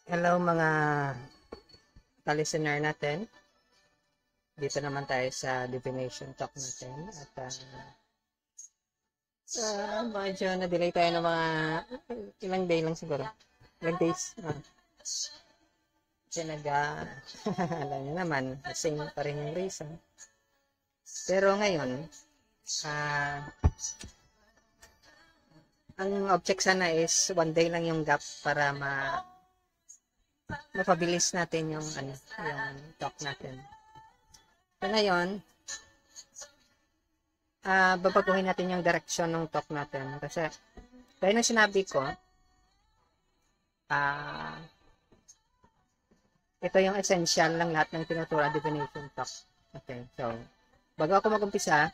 Hello mga ka-listener natin. Dito naman tayo sa divination talk natin. At medyo na-delay tayo ng mga ilang day lang siguro. Ilang days. Kasi alam niyo naman, same pa rin yung reason. Pero ngayon, ang object sana is one day lang yung gap para mapabilis natin yung talk natin. So ngayon, babaguhin natin yung direction ng talk natin kasi gaya ng sinabi ko, ito yung essential lang lahat ng tinuturo divination talk. Okay, so bago ako mag-umpisa,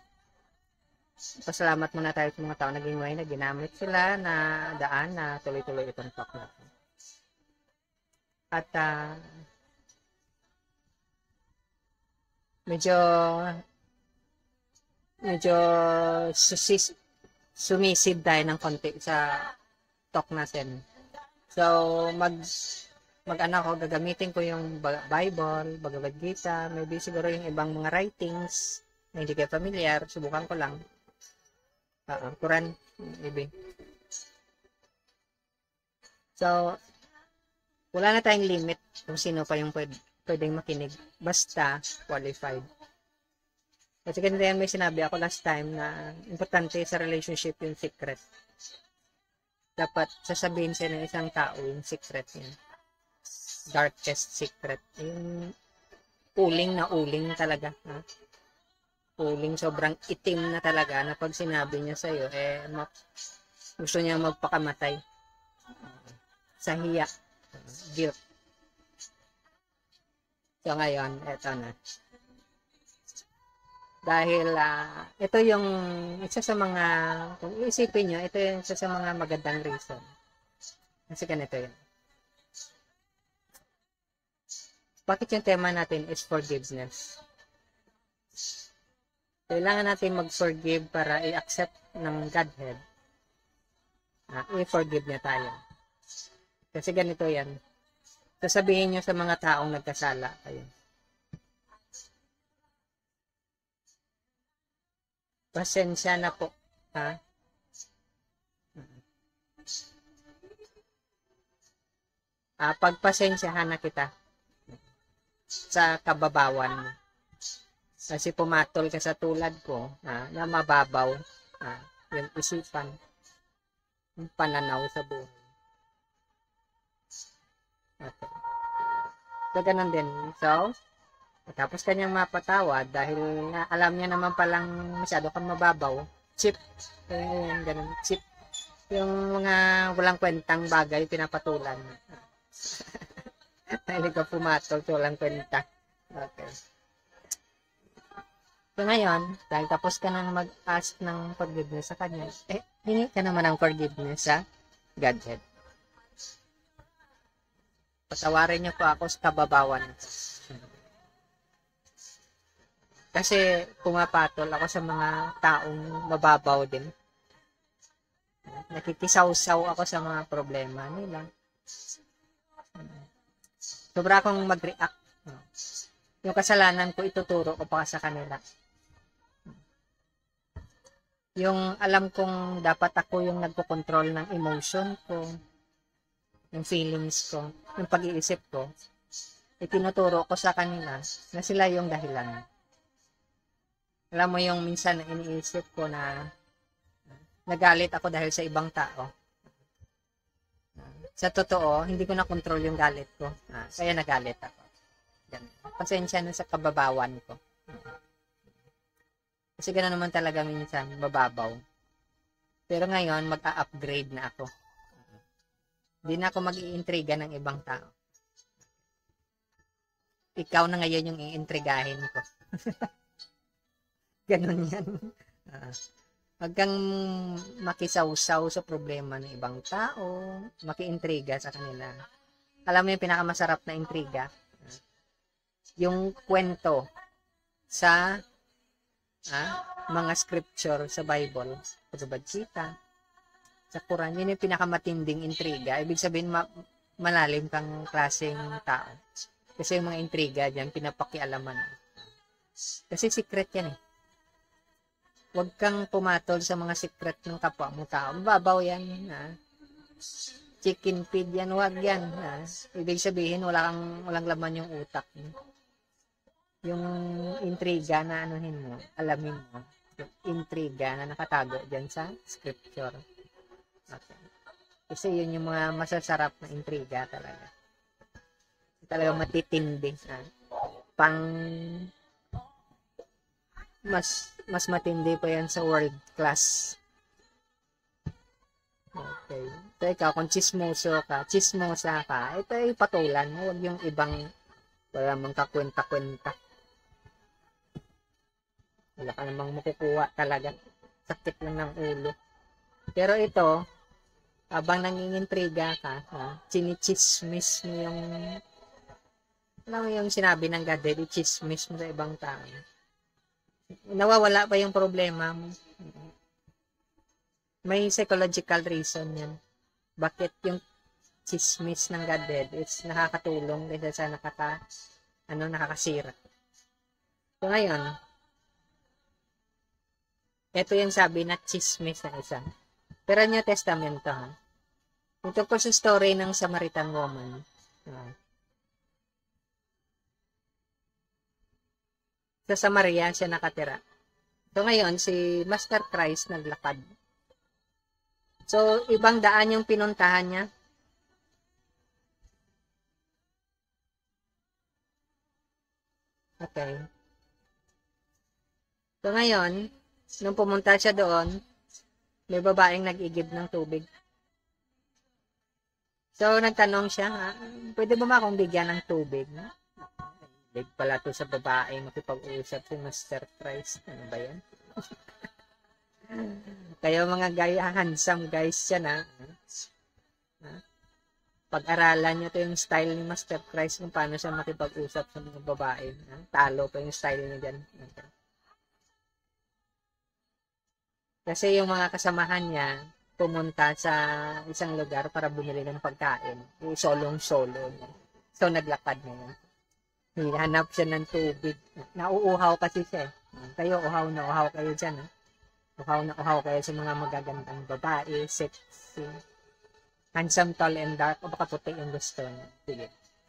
pasalamat muna tayo sa mga tao naging way na ginamit sila na daan na tuloy-tuloy itong talk natin. At medyo sumisid tayo ng konti sa talk natin. So, gagamitin ko yung Bible, Bhagavad Gita, maybe siguro yung ibang mga writings na hindi kayo familiar, subukan ko lang. Quran, maybe. So, wala na tayong limit kung sino pa yung pwedeng makinig, basta qualified. Kasi ganito yan, may sinabi ako last time na importante sa relationship yung secret. Dapat sasabihin siya ng isang tao yung secret niya. Darkest secret. Yung uling talaga. Ha? Uling sobrang itim na talaga na pag sinabi niya sa'yo, gusto niya magpakamatay. Sa hiya. Guilt. So ngayon, eto na. Dahil ito yung isa sa mga, kung iisipin nyo, ito yung isa sa mga magandang reason. Kasi ganito yun. Bakit yung tema natin is forgiveness? Kailangan natin mag-forgive para i-accept ng Godhead. I-forgive niya tayo. Kasi ganito yan. Sasabihin nyo sa mga taong nagkasala kayo. Pasensya na po. Ha? Pagpasensyahan na kita sa kababawan mo. Kasi pumatol ka sa tulad ko na mababaw yung isipan, yung pananaw sa buhay. Okay. So, ganun din. So, tapos kanyang mapatawad dahil alam niya naman palang masyado kang mababaw. Cheap. Ganun. Cheap. Yung mga walang kwentang bagay pinapatulan. Dahil ka pumatol sa walang kwenta. Okay. So ngayon, dahil tapos ka nang mag-ask ng forgiveness sa kanya, hingi ka naman ng forgiveness sa Godhead. Patawarin niyo po ako sa kababawan. Kasi pumapatol ako sa mga taong mababaw din. Nakikisaw-saw ako sa mga problema nila. Sobra akong mag-react. Yung kasalanan ko, ituturo ko pa sa kanila. Yung alam kong dapat ako yung nagko-control ng emotion ko, yung feelings ko, yung pag-iisip ko, itinuturo ko sa kanila na sila yung dahilan. Alam mo yung minsan na iniisip ko na nagalit ako dahil sa ibang tao. Sa totoo, hindi ko na control yung galit ko. Kaya nagalit ako. Pasensya na sa kababawan ko. Kasi gano'n naman talaga minsan, mababaw. Pero ngayon, mag-a-upgrade na ako. Hindi na ako mag-iintriga ng ibang tao. Ikaw na ngayon yung iintrigahin ko. Ganun yan. Huwag kang makisawsaw sa problema ng ibang tao, makiintriga sa kanila. Alam mo yung pinakamasarap na intriga? Yung kwento sa mga scripture sa Bible, sa Bhagavad Gita, sa Quran, yun yung pinakamatinding intriga. Ibig sabihin, malalim kang klaseng tao. Kasi yung mga intriga dyan, pinapakialaman. Kasi secret yan eh. Huwag kang pumatol sa mga secret ng kapwa mo tao. Mababaw yan. Ha? Chicken feed yan, huwag yan. Ha? Ibig sabihin, walang laman yung utak mo. Yung intriga na anuhin mo, alamin mo. Yung intriga na nakatago dyan sa scripture. Okay. Kasi yun yung mga masasarap na intriga talaga. Talaga matitindi. Ha? Mas matindi pa yan sa world class. Okay. So, ikaw, kung chismosa ka, ito ay patulan mo. Huwag yung ibang wala mong kakwenta-kwenta. Wala ka namang makukuha talaga. Sakit lang ng ulo. Pero ito, habang nangingintriga ka, chinichismis mo yung alam mo yung sinabi ng God, i-chismis mo sa ibang tao. Nawawala pa yung problema mo. May psychological reason yan. Bakit yung chismis ng Godhead is nakakatulong kaysa sa nakakasira. So ngayon, ito yung sabi na chismis na isa. Pero New Testamento, ha? Yung tungkol sa story ng Samaritan woman. Sa Samaria siya nakatira. So ngayon, si Master Christ naglakad. So, ibang daan yung pinuntahan niya. Okay. So ngayon, nung pumunta siya doon, may babaeng nag-igib ng tubig. So, nagtanong siya, pwede ba akong bigyan ng tubig? Big pala to sa babae, makipag-uusap si Master Christ. Ano ba yan? Kayo mga handsome guys yan, ha? Pag-aralan nyo to yung style ni Master Christ kung paano siya makipag-usap sa mga babae. Talo pa yung style niya dyan. Kasi yung mga kasamahan niya, pumunta sa isang lugar para bumili ng pagkain. Yung solong-solo. So, naglakad na yun. Hinahanap siya ng tubig. Nauuhaw kasi siya. Kayo, uhaw na uhaw kayo dyan. Uhaw na uhaw kayo sa mga magagandang babae, sexy, handsome, tall, and dark. O baka puti yung gusto niya.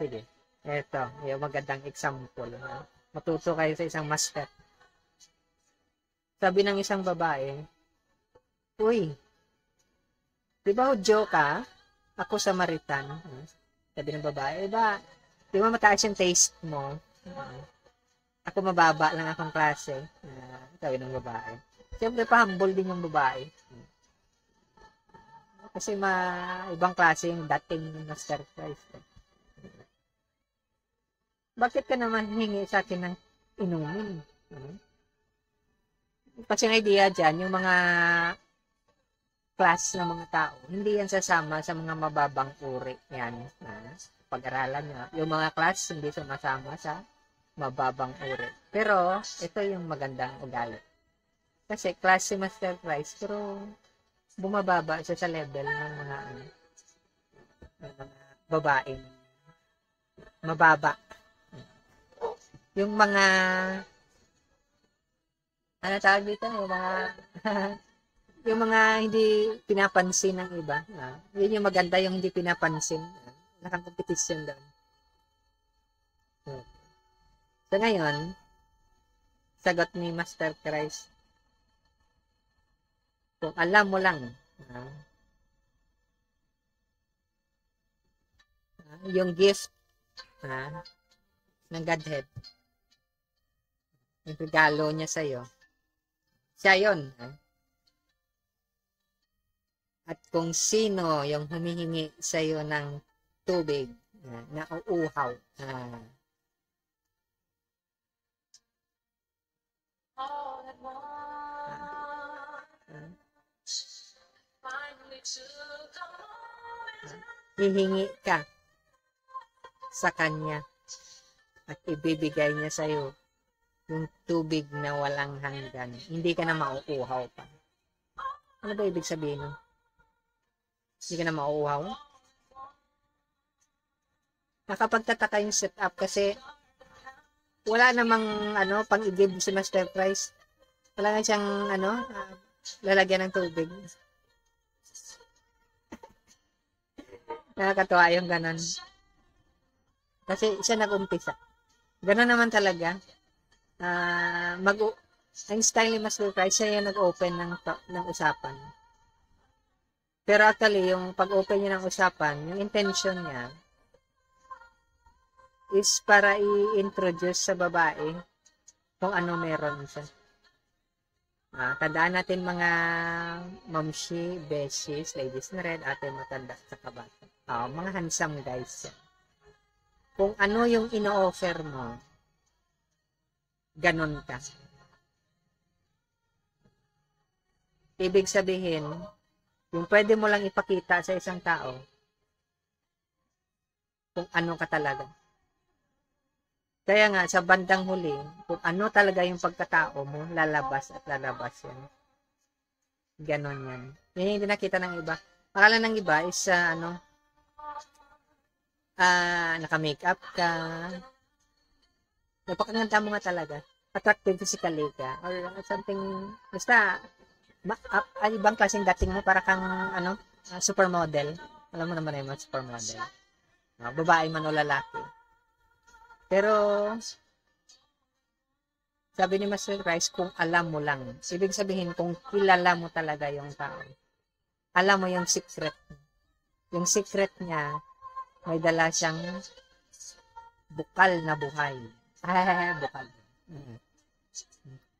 Sige. Ito, yung magandang example. Matuto kayo sa isang master. Sabi ng isang babae, uy, di ba Hudyo ka? Ako Samaritan. Sabi ng babae, di ba mataas yung taste mo? Ako mababa lang akong klase. Sabi ng babae. Siyempre, pa-humble din yung babae. Kasi ibang klase yung dating ng Master Christ. Bakit ka naman hingi sa akin ng inumin? Kasi ang idea dyan, yung mga class ng mga tao, hindi yan sasama sa mga mababang uri. Yan. Pag-aralan nyo. Yung mga class, hindi sumasama sa mababang uri. Pero, ito yung magandang ugali. Kasi class si Master Christ, pero bumababa siya sa level ng mga babaeng mababa. Yung mga ano tawag dito? Yung mga hindi pinapansin ng iba. Yun yung maganda, yung hindi pinapansin. Nakakompetisyon doon. So ngayon, sagot ni Master Christ, kung alam mo lang, yung gift ng Godhead, yung regalo niya sa'yo, siya yun. At kung sino yung humihingi sa'yo ng tubig na uuhaw, hihingi ka sa kanya at ibibigay niya sa'yo yung tubig na walang hanggan. Hindi ka na mauuhaw pa. Ano ba ibig sabihin? Hindi ka na mauuhaw? Nakapagtataka yung setup kasi wala namang pang-i-give si Master Price. Wala nga siyang lalagyan ng tubig. Nakakatuwa yung ganon. Kasi siya nag-umpisa. Ganon naman talaga. Ang style ni Master Price, siya yung nag-open ng usapan. Pero actually, yung pag-open niya ng usapan, yung intention niya is para i-introduce sa babae kung ano meron siya. Tandaan natin mga mamshi, beshies, ladies na red, ate matanda sa kabata. Mga handsome guys. Kung ano yung ino-offer mo, ganon ka. Ibig sabihin, yung pwede mo lang ipakita sa isang tao, kung ano ka talaga. Kaya nga, sa bandang huli, kung ano talaga yung pagkatao mo, lalabas at lalabas yan. Ganon yan. Yan yung hindi nakita ng iba. Akala ng iba is, naka-makeup ka, napakaganda mo nga talaga, attractive physically ka, or something, basta, ibang klaseng dating mo, para kang, supermodel. Alam mo naman yung supermodel. Babae man o lalaki. Pero, sabi ni Master Price, kung alam mo lang. Ibig sabihin, kung kilala mo talaga yung tao. Alam mo yung secret. Yung secret niya, may dala siyang bukal na buhay. Bukal.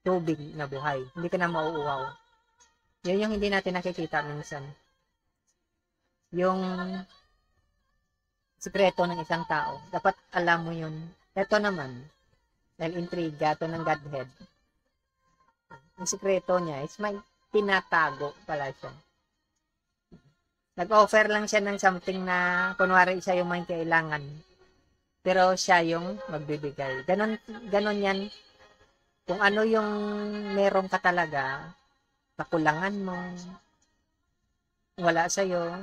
Tubig na buhay. Hindi ka na mauuwaw. Yun yung hindi natin nakikita minsan. Yung sikreto ng isang tao. Dapat alam mo yun. Ito naman, dahil intriga ito ng Godhead. Yung sikreto niya is may tinatago pala siya. Nag-offer lang siya ng something na kunwari siya yung may kailangan. Pero siya yung magbibigay. Ganon yan. Kung ano yung meron ka talaga, kakulangan mo, wala sa'yo,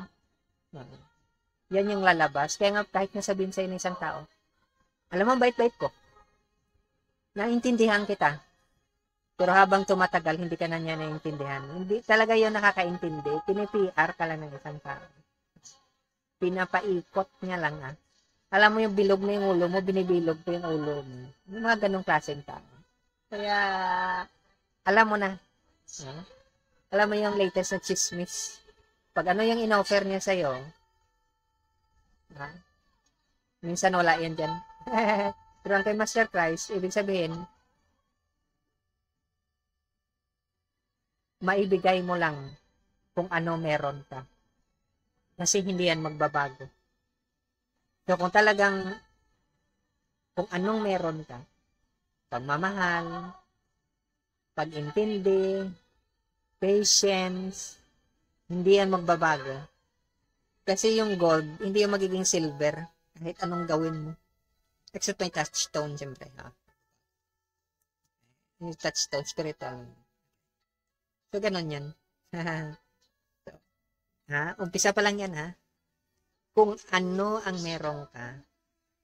yan yung lalabas. Kaya nga kahit nasabihin sa'yo ng isang tao, alam mo, bait-bait ko. Naintindihan kita. Pero habang tumatagal, hindi ka na niya naintindihan. Hindi talaga yun nakakaintindi. Pini-PR ka lang ng isang tao. Pinapaikot niya lang Alam mo yung bilog na yung ulo mo, binibilog ko yung ulo mo. Yung mga ganong klaseng tao. Kaya, alam mo na. Alam mo yung latest na chismis. Pag ano yung in-offer niya sa'yo, minsan wala yan dyan. Pero ang kay Master Price, ibig sabihin, maibigay mo lang kung ano meron ka. Kasi hindi yan magbabago. So kung talagang, kung anong meron ka, pagmamahal, pag-intindi, patience, hindi yan magbabago. Kasi yung gold, hindi yung magiging silver, kahit anong gawin mo. Except may touchstone, siyempre. Yung touchstone, spiritual. So, ganun yan. So, umpisa pa lang yan, Kung ano ang meron ka,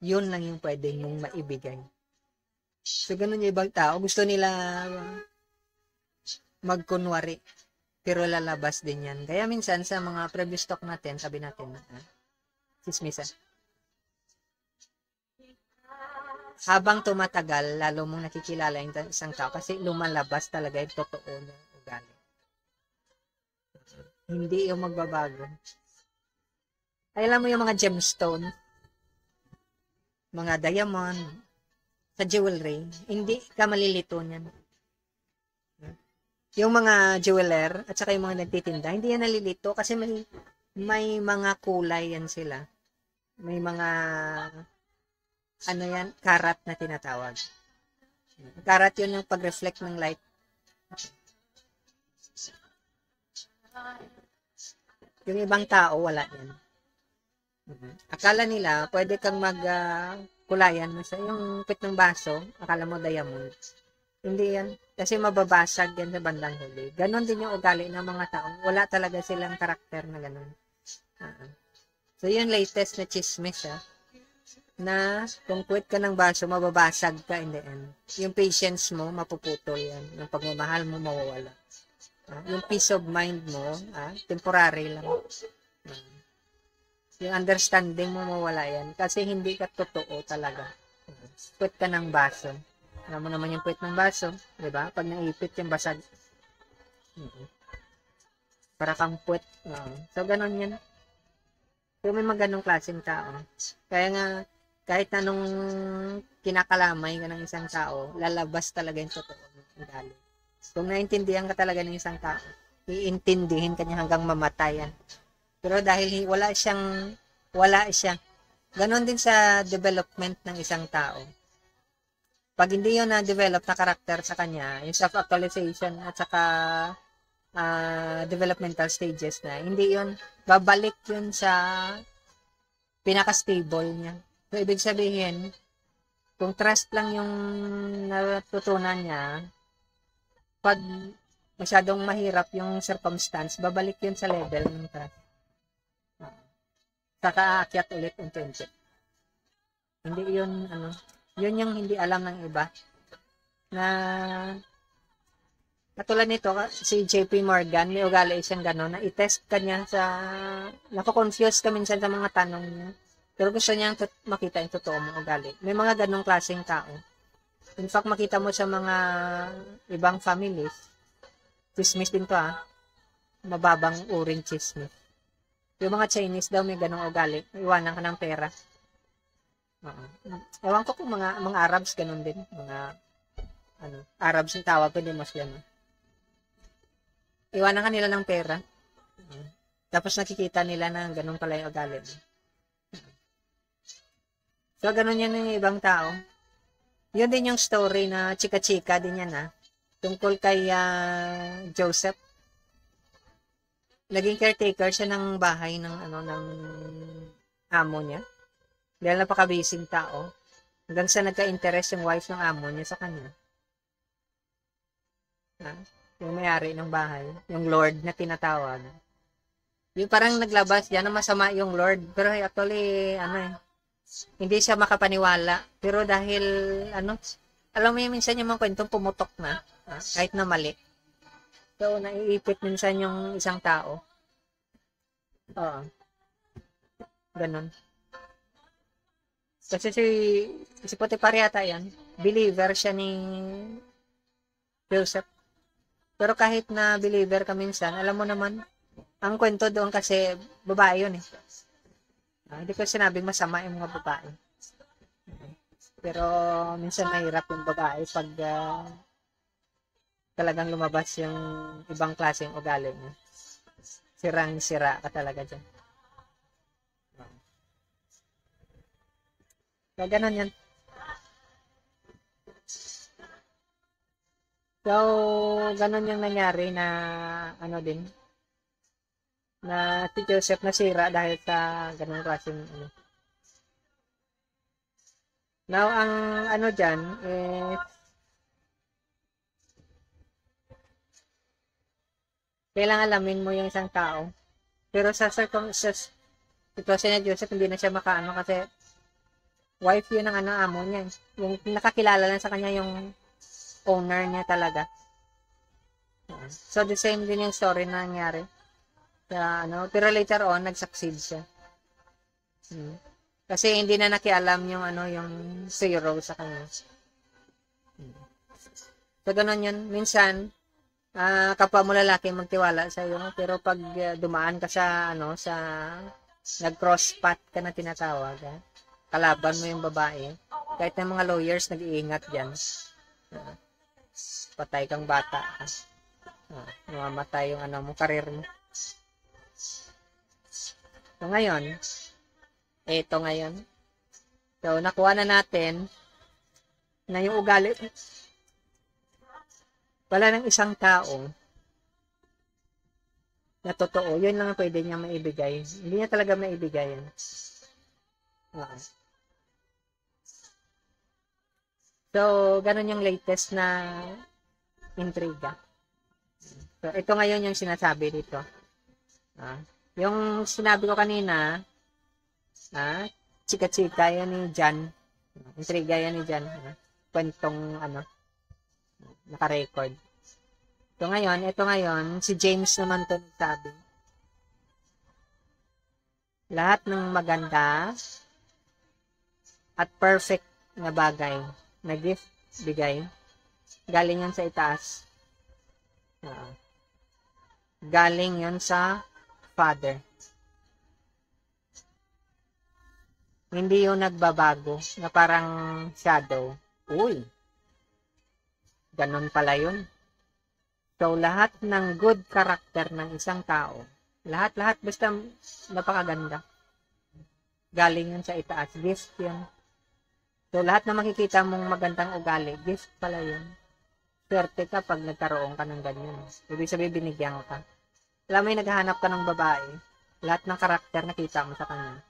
yun lang yung pwede mong maibigay. So, ganun yung ibang tao. Gusto nila magkunwari. Pero lalabas din yan. Kaya minsan, sa mga previous talk natin, sabi natin, chismisa. Habang tumatagal, lalo mong nakikilala yung isang tao kasi lumalabas talaga yung totoo na ugali. Hindi yung magbabago. Ay, alam mo yung mga gemstone, mga diamond, sa jewelry, hindi ka malilito niyan. Yung mga jeweler, at saka yung mga nagtitinda, hindi yan nalilito kasi may mga kulay yan sila. May mga karat na tinatawag. Karat yun yung pag-reflect ng light. Yung ibang tao, wala yan. Akala nila, pwede kang magkulayan mo sa yung pit ng baso, akala mo diamond. Hindi yan. Kasi mababasag yan sa bandang huli. Ganon din yung ugali ng mga tao. Wala talaga silang karakter na ganon. So, yun latest na chismis, na kung puwet ka ng baso, mababasag ka in the end. Yung patience mo, mapuputol yan. Yung pagmamahal mo, mawawala. Yung peace of mind mo, temporary lang. Yung understanding mo, mawala yan. Kasi hindi ka totoo talaga. Puwet ka ng baso. Alam mo naman yung puwet ng baso, di ba? Pag naipit yung basag. Para kang puwet. So, ganun yan. So, may mga ganong klaseng tao. Kaya nga, kahit anong kinakalamay ka ng isang tao, lalabas talaga yung totoo ng ugali. Kung naintindihan ka talaga ng isang tao, iintindihin ka niya hanggang mamatayan. Pero dahil wala siya. Ganon din sa development ng isang tao. Pag hindi yun na-develop na karakter sa kanya, yung self-actualization at saka developmental stages na, hindi yun, babalik yun sa pinaka-stable niya. So, ibig sabihin, kung trust lang yung natutunan niya, pag masyadong mahirap yung circumstance, babalik yun sa level ng trust. Saka aakyat ulit unti-unti. Hindi yun, yun yung hindi alam ng iba. Na, katulad nito, si JP Morgan, may ugali siyang gano'n, na i-test kanya sa, nako-confuse ka minsan sa mga tanong niya. Pero gusto niyang makita yung totoo mong ugali. May mga ganong klaseng tao. In fact, makita mo sa mga ibang families, chismis din to mababang uring chismis. Yung mga Chinese daw may ganong ugali. Iwanan ka ng pera. Ewan ko kung mga Arabs ganon din. Mga Arabs yung tawag, hindi Muslim. Iwanan ka nila ng pera. Tapos nakikita nila na ganun pala yung ugali. So, ganun yan ng ibang tao. Yun din yung story na chika-chika din yan tungkol kay Joseph. Naging caretaker siya ng bahay ng amo niya. Dahil napaka-busy tao. Hanggang sa nagka-interest yung wife ng amo niya sa kanya. Yung may-ari ng bahay. Yung Lord na tinatawag. Yung parang naglabas yan na masama yung Lord. Pero actually, hindi siya makapaniwala. Pero dahil, alam mo yung minsan yung mga kwentong pumutok na, kahit na mali. So, naiipit minsan yung isang tao. Ganon. Kasi si Potiphar yata yan, believer siya ni Joseph. Pero kahit na believer ka minsan, alam mo naman, ang kwento doon kasi babae yun hindi ko sinabing masama yung mga babae. Pero minsan mahirap yung babae pag talagang lumabas yung ibang klaseng ugali niya. Sirang-sira ka talaga dyan. So, ganun yan. So, ganun yung nangyari na din, na si Joseph nasira dahil sa ganung klaseng Now, ang dyan is kailangan alamin mo yung isang tao. Pero sa sitwasyon ni Joseph, hindi na siya makaano kasi wife yun ng amo niya. Yung nakakilala lang sa kanya yung owner niya talaga. So, the same din yung story na nangyari. Pero later on, nag-succeed siya. Kasi hindi na nakialam yung yung zero sa kanya. So, ganun yun. Minsan, kapwa mo lalaki magtiwala sa iyo, pero pag dumaan ka sa sa nag-cross path ka na tinatawag, kalaban mo yung babae, kahit ng mga lawyers nag-iingat diyan. Patay kang bata. Mamamatay yung mo, karir mo. So, ngayon, ito ngayon. So, nakuha na natin na yung ugali wala ng isang tao na totoo. Yun lang ang pwede niya maibigay. Hindi niya talaga maibigay yan. So, ganun yung latest na intriga. So, ito ngayon yung sinasabi dito. Yung sinabi ko kanina, chika-chika yan ni Jan. Intriga yan ni Jan. Kwentong, naka-record. Ito ngayon, si James naman to nagsabi. Lahat ng maganda at perfect na bagay na gift bigay, galing yan sa itaas. Galing yan sa Father. Hindi yung nagbabago na parang shadow. Uy, ganun pala yun. So, lahat ng good character ng isang tao, lahat basta napakaganda. Galing yun sa itaas. Gift yun. So, lahat na makikita mong magandang ugali, gift pala yun. Swerte ka pag nagkaroon ka ng ganyan. Ibig sabihin, binigyan ka. Alam mo yung naghahanap ka ng babae, lahat ng karakter nakita mo sa kanya.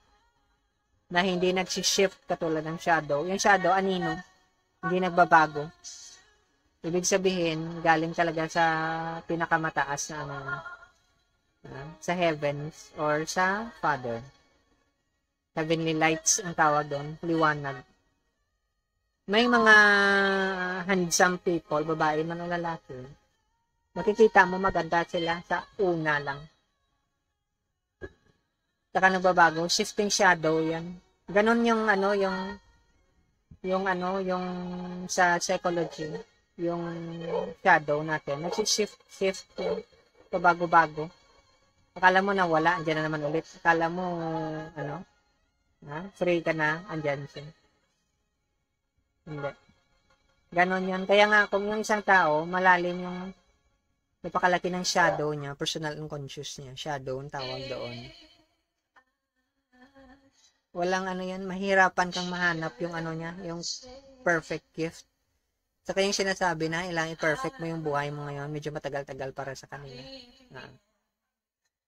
Na hindi nagsishift katulad ng shadow. Yung shadow, anino? Hindi nagbabago. Ibig sabihin, galing talaga sa pinakamataas na sa heavens or sa Father. Heavenly lights ang tawag doon, liwanag. May mga handsome people, babae man o lalaki, makikita mo maganda sila sa una lang. Saka nagbabago, shifting shadow yan. Ganon yung yung sa psychology, yung shadow natin, nag-shift yun, pabago-bago. Akala mo na wala, andyan na naman ulit. Akala mo, free ka na, andyan siya. Hindi. Ganon yan. Kaya nga, kung yung isang tao, malalim yung napakalaki ng shadow niya, personal unconscious niya, shadow ang tawag doon. Walang yan, mahirapan kang mahanap yung niya, yung perfect gift. Saka yung sinasabi na ilang i-perfect mo yung buhay mo ngayon, medyo matagal-tagal para sa kanila.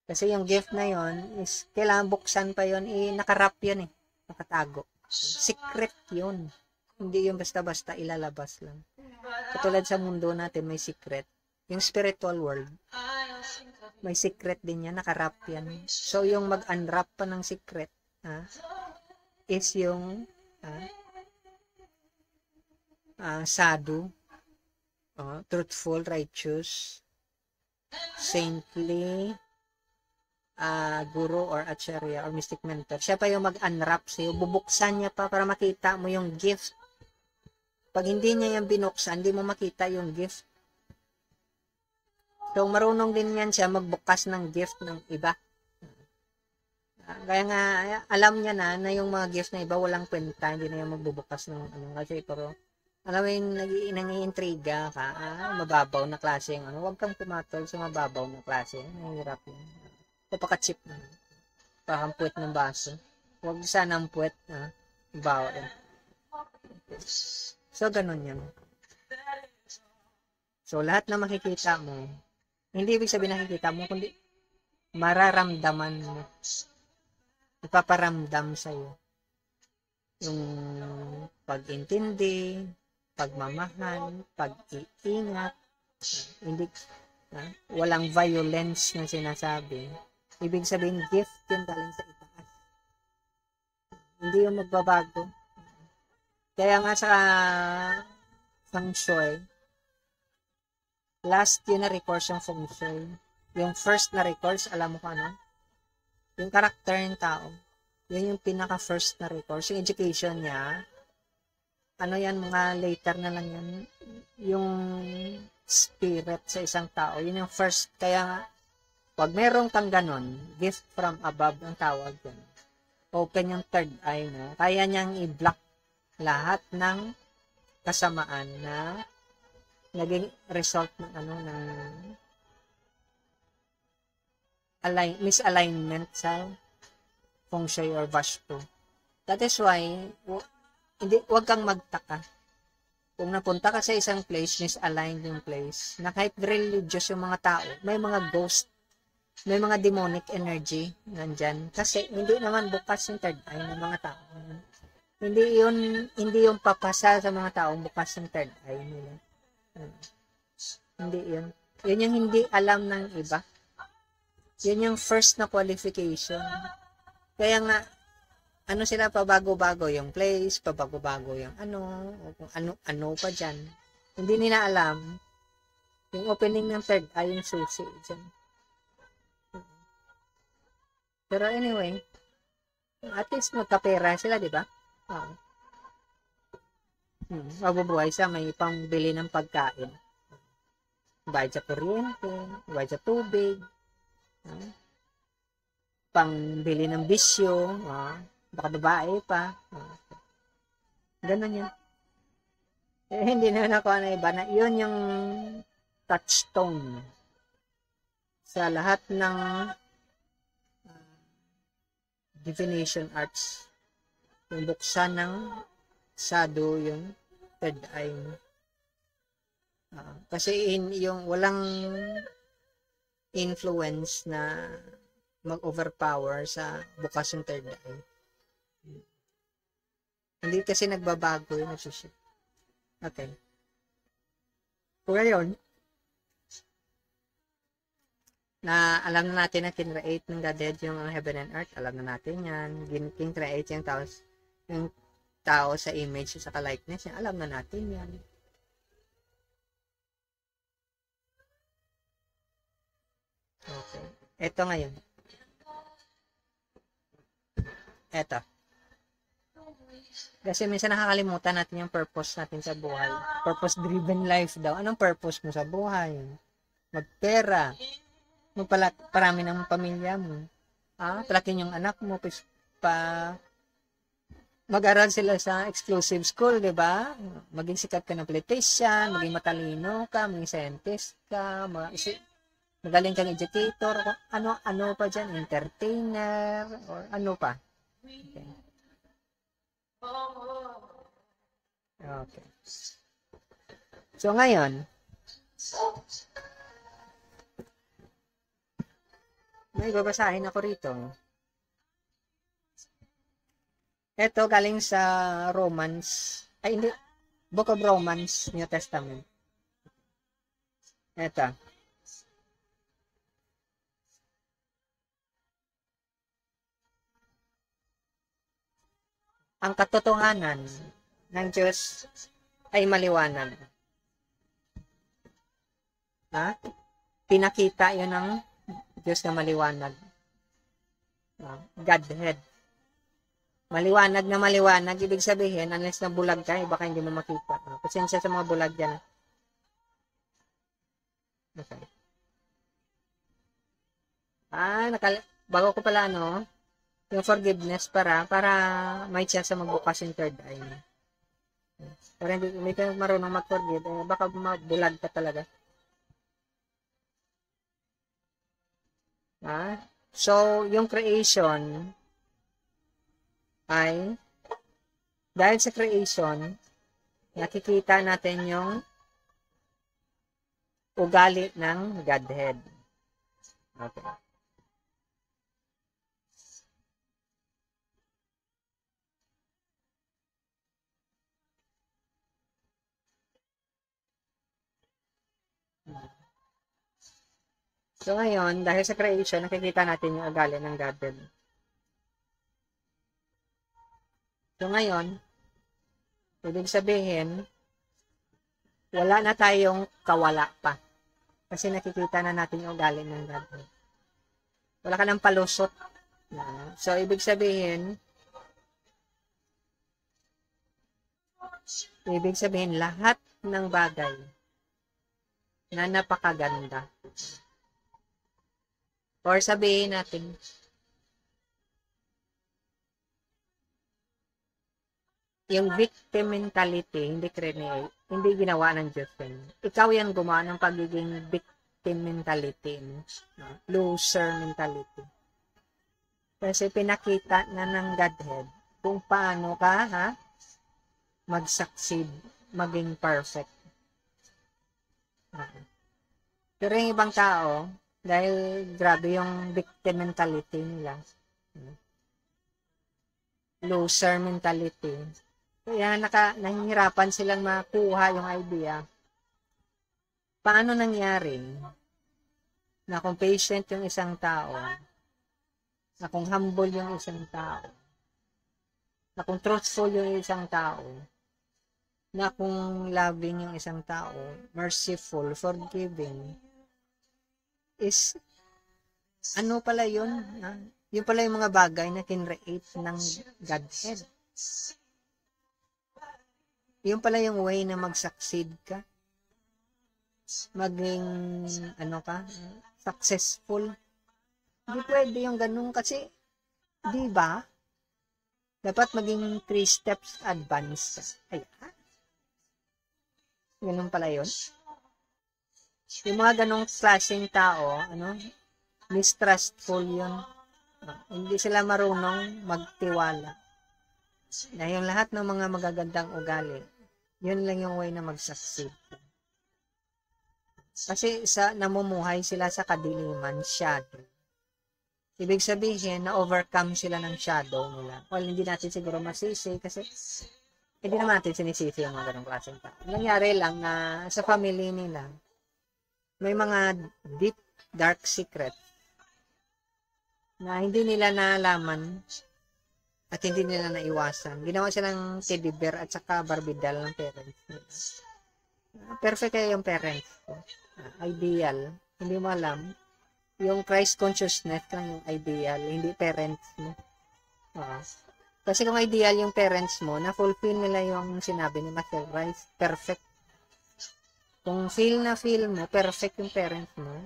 Kasi yung gift na yon is, kailangan buksan pa yon, nakarap yun nakatago. Secret yun. Hindi yung basta-basta ilalabas lang. Katulad sa mundo natin, may secret. Yung spiritual world, may secret din yan, nakarap yan. So, yung mag-unwrap pa ng secret, is yung sadhu, truthful, righteous, saintly, guru or acharya or mystic mentor. Siya pa yung mag-unwrap sa'yo, bubuksan niya pa para makita mo yung gift. Pag hindi niya yung binuksan, hindi mo makita yung gift. So, marunong din yan siya magbukas ng gift ng iba. Kaya nga, alam niya na yung mga gift na iba, walang kwenta, hindi na yung magbubukas ng kasi pero, alam mo yung nag-iintriga ka, mababaw na klase yung huwag kang pumatol sa mababaw na klase, nahihirap yun. Napaka-cheap na. Parang puwet ng baso. Huwag sanang puwet, bawa. So, ganun yan. So, lahat na makikita mo, hindi ibig sabihin nakikita mo, kundi mararamdaman mo. Ipaparamdam sa'yo. Yung pag-intindi, pagmamahal, pag-iingat, hindi, walang violence na sinasabi. Ibig sabihin, gift yung galing sa itaas. Hindi yung magbabago. Kaya nga sa Feng Shui, last yun na recourse yung Feng Shui. Yung first na recourse, alam mo kung ano? Yung karakter ng tao. Yun yung pinaka-first na recourse. Yung education niya, yan, mga later na lang yan. Yung spirit sa isang tao, yun yung first. Kaya nga, pag merong kang ganon, gift from above ang tawag yun. Open yung third eye mo. Kaya niyang i-block lahat ng kasamaan na naging result ng misalignment sa Feng Shui or Vastu. That is why, huwag kang magtaka. Kung napunta ka sa isang place, misaligned yung place, na kahit religious yung mga tao, may mga ghost, may mga demonic energy nandyan. Kasi hindi naman bukas yung third eye ng mga tao. Hindi yung papasa sa mga tao bukas yung third eye nila. Hindi yun. Yun yung hindi alam ng iba. Yun yung first na qualification. Kaya nga, ano sila, pabago-bago yung place, pabago-bago yung ano, o kung ano pa dyan. Hindi nila alam, yung opening ng third ay yung susi dyan. Pero anyway, at least magkapera sila, di ba? Oo. Mabubuhay siya, may pangbili ng pagkain. Bayad sa kuryente, bayad sa tubig, pangbili ng bisyo, baka babae pa. Ganun yun. Hindi na ako na iba na yun yung touchstone sa lahat ng divination arts. Yung buksan ng shadow, yung third eye. Kasi yung walang influence na mag-overpower sa bukas yung third eye. Hindi kasi nagbabago yun, nagsushift. Okay. Kung ngayon, na alam na natin na kin-create ng Godhead yung heaven and earth, alam na natin yan. Kin-create yung tao sa image sa likeness, yan, alam na natin yan. Okay. Ito ngayon. Ito. Kasi minsan nakakalimutan natin yung purpose natin sa buhay. Purpose-driven life daw. Anong purpose mo sa buhay? Magpera. Magparami ng pamilya mo. Palakin yung anak mo. Mag-aral sila sa exclusive school, di ba? Maging sikat ka ng politician, maging matalino ka, maging scientist ka, magaling kang educator, ano pa dyan, entertainer, or ano pa. Okay. Okay. So, ngayon, may babasahin ako rito. Ito, galing sa Romans. Ay, hindi. Book of Romans, New Testament. Ito. Ang katotohanan ng Diyos ay maliwanag. Pinakita yun ng Diyos na maliwanag. Godhead. Maliwanag na maliwanag, ibig sabihin, unless na bulag ka, baka hindi mo makita. Pasensya sa mga bulag dyan. Okay. Bago ko pala, yung forgiveness para may chance sa magbukas yung third eye. Pero hindi ka marunong mag-forgive, baka mabulag ka talaga. So, yung creation ay, dahil sa creation, nakikita natin yung ugali ng Godhead. Okay. So, ngayon, dahil sa creation, nakikita natin yung ugali ng Godhead. So, ngayon, ibig sabihin, wala na tayong kawala pa. Kasi nakikita na natin yung ugali ng Godhead. Wala ka ng palusot. So, ibig sabihin, lahat ng bagay na napakaganda. Or sabihin natin, yung victim mentality, hindi ginawa ng Diyos yun. Ikaw yan gumawa ng pagiging victim mentality, loser mentality. Kasi pinakita na ng Godhead kung paano ka mag-succeed, maging perfect. Pero yung ibang tao, dahil grabe yung victim mentality nila, loser mentality, kaya nahihirapan silang makuha yung idea. Paano nangyari na kung patient yung isang tao, na kung humble yung isang tao, na kung truthful yung isang tao, na kung loving yung isang tao, merciful, forgiving, is, ano pala yun? Yun pala yung mga bagay na kinreate ng Godhead. Yun pala yung way na mag-succeed ka. Maging, successful. Hindi pwede yung ganun kasi, di ba? Dapat maging 3 steps advance ka. Ayan. Ganun pala yun. Yung mga ganong klaseng tao, mistrustful yun. Hindi sila marunong magtiwala. Na yung lahat ng mga magagandang ugali, yun lang yung way na mag-succeed. Kasi namumuhay sila sa kadiliman, shadow. Ibig sabihin, na-overcome sila ng shadow nila. Well, hindi natin siguro masisi kasi hindi naman natin sinisisi yung mga ganong klaseng tao. Nangyari lang na sa family nila, may mga deep, dark secret na hindi nila nalaman at hindi nila naiwasan. Ginawa silang teddy bear at saka Barbie doll ng parents nila. Perfect kayo yung parents ko. Ideal. Hindi mo alam. Yung Christ consciousness lang yung ideal, hindi parents mo. Kasi kung ideal yung parents mo, na-fulfill nila yung sinabi ni Master Bryce, perfect. Kung feel mo, perfect yung parents mo,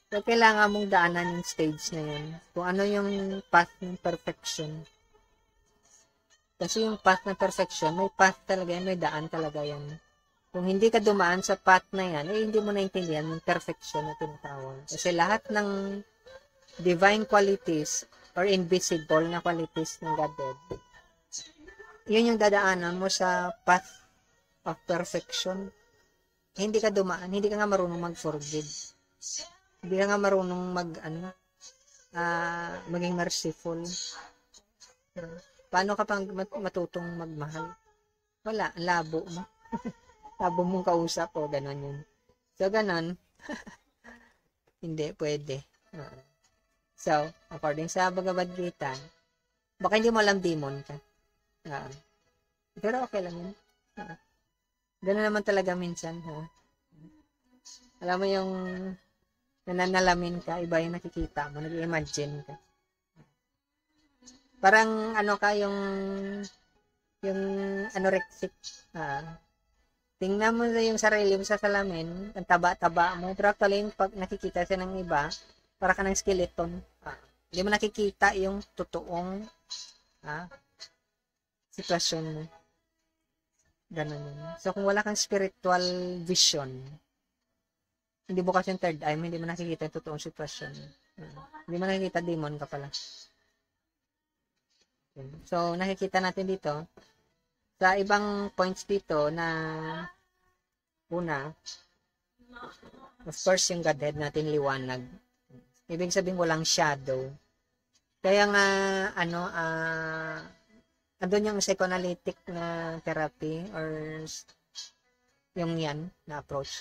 so kailangan mong daanan yung stage na yun. Kung ano yung path ng perfection. Kasi yung path ng perfection, may path talaga yan, may daan talaga yan. Kung hindi ka dumaan sa path na yan, hindi mo naintindihan yung perfection na tinatawag. Kasi lahat ng divine qualities or invisible na qualities ng Godhead, yun yung dadaanan mo sa path of perfection. Hindi ka dumaan, hindi ka nga marunong mag-forgive. Hindi ka nga marunong maging merciful. Paano ka pang matutong magmahal? Wala, labo mo. Labo mong kausap o ganon yun. So, ganon. Hindi, pwede. So, according sa Bhagavad Gita, baka hindi mo alam demon ka. Pero okay lang yun. Ganon naman talaga minsan. Alam mo yung nananalamin ka, iba yung nakikita mo, nag-imagine ka. Parang yung anorexic. Tingnan mo yung sarili mo sa salamin, ang taba-taba mo, pero actually, pag nakikita siya ng iba, para ka ng skeleton. Hindi mo nakikita yung totoong sitwasyon mo. Ganun yun. So, kung wala kang spiritual vision, hindi bukas yung third eye, hindi mo nakikita yung totoong sitwasyon. Hindi mo nakikita, demon ka pala. So, nakikita natin dito, sa ibang points dito na una, of course, yung Godhead natin liwanag. Ibig sabihin walang shadow. Kaya nga, andun yung psychoanalytic na therapy or yung yan na approach.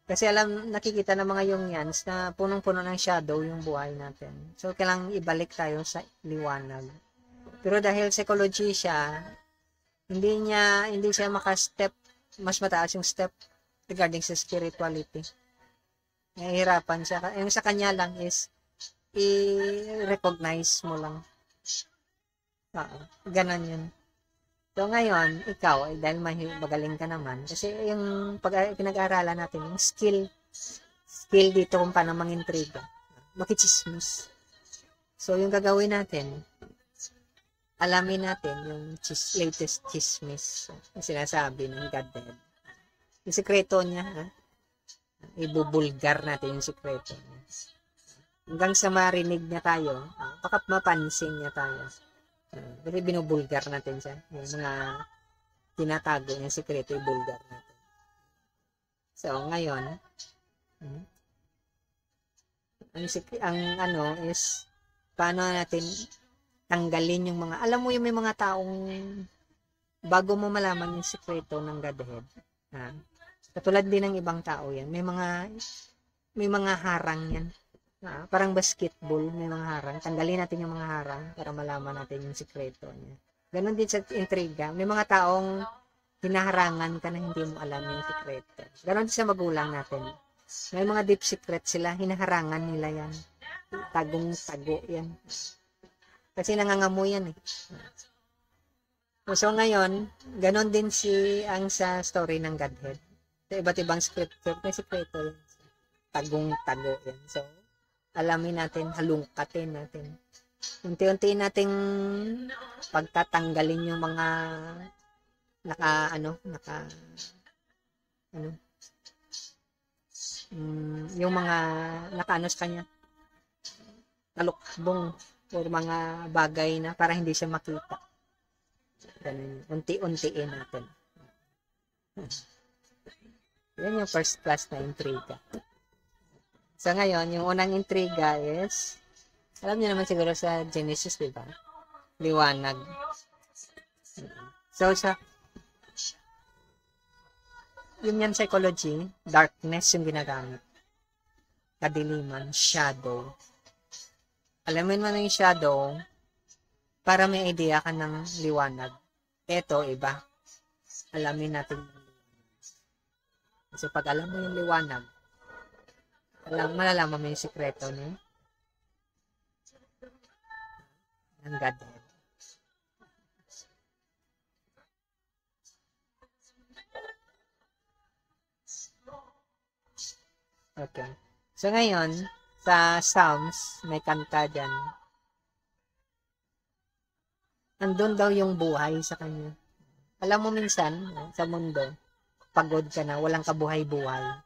Kasi nakikita ng mga yung yans na punong-puno ng shadow yung buhay natin. So, kailangang ibalik tayo sa liwanag. Pero dahil psychology siya, hindi siya maka-step, mas mataas yung step regarding sa spirituality. Nahihirapan siya. Yung sa kanya lang is, i-recognize mo lang. Ganon yun. So, ngayon, ikaw, dahil magaling ka naman, kasi yung pinag-aaralan natin, yung skill dito kung paano mangintriga, makichismis. So, yung gagawin natin, alamin natin yung latest chismis na sinasabi ng Godhead. Yung sekreto niya, ibubulgar natin yung sekreto niya. Hanggang sa marinig niya tayo, baka mapansin niya tayo. Kasi binubulgar natin siya. Yung mga tinatago niyang sekreto, ibulgar natin. So, ngayon, is, paano natin tanggalin yung mga, alam mo yung may mga taong bago mo malaman yung sikreto ng Godhead. Katulad din ng ibang tao yan. May mga harang yan. Parang basketball, may mga harang. Tanggalin natin yung mga harang para malaman natin yung sikreto niya. Ganon din sa intriga. May mga taong hinaharangan ka na hindi mo alam yung sikreto. Ganon din sa magulang natin. May mga deep secret sila, hinaharangan nila yan. Tagong-tago yan. Kasi nangangamoy yan eh. So ngayon, ganon din ang sa story ng Godhead. Sa iba't ibang scripture, may sikreto yan. Tagong-tago yan. So, alamin natin, halungkatin natin. Unti-unti nating pagtatanggalin yung mga yung mga nakaano sa kanya, talukbong o mga bagay na para hindi siya makita. Ganun, unti-untiin natin. Yan yung first class na intriga. So ngayon, yung unang intriga is, alam niyo naman siguro sa Genesis, di ba? Liwanag. So yun yan psychology, darkness yung ginagamit. Kadiliman, shadow. Alamin mo na yung shadow para may idea ka ng liwanag. Ito, iba. Alamin natin. Kasi pag alam mo yung liwanag, malalaman mo yung sikreto niya. Ng Godhead. Okay. So ngayon, sa Psalms, may kanta dyan. Andun daw yung buhay sa kanya. Alam mo minsan, sa mundo, pagod ka na, walang kabuhay-buhay.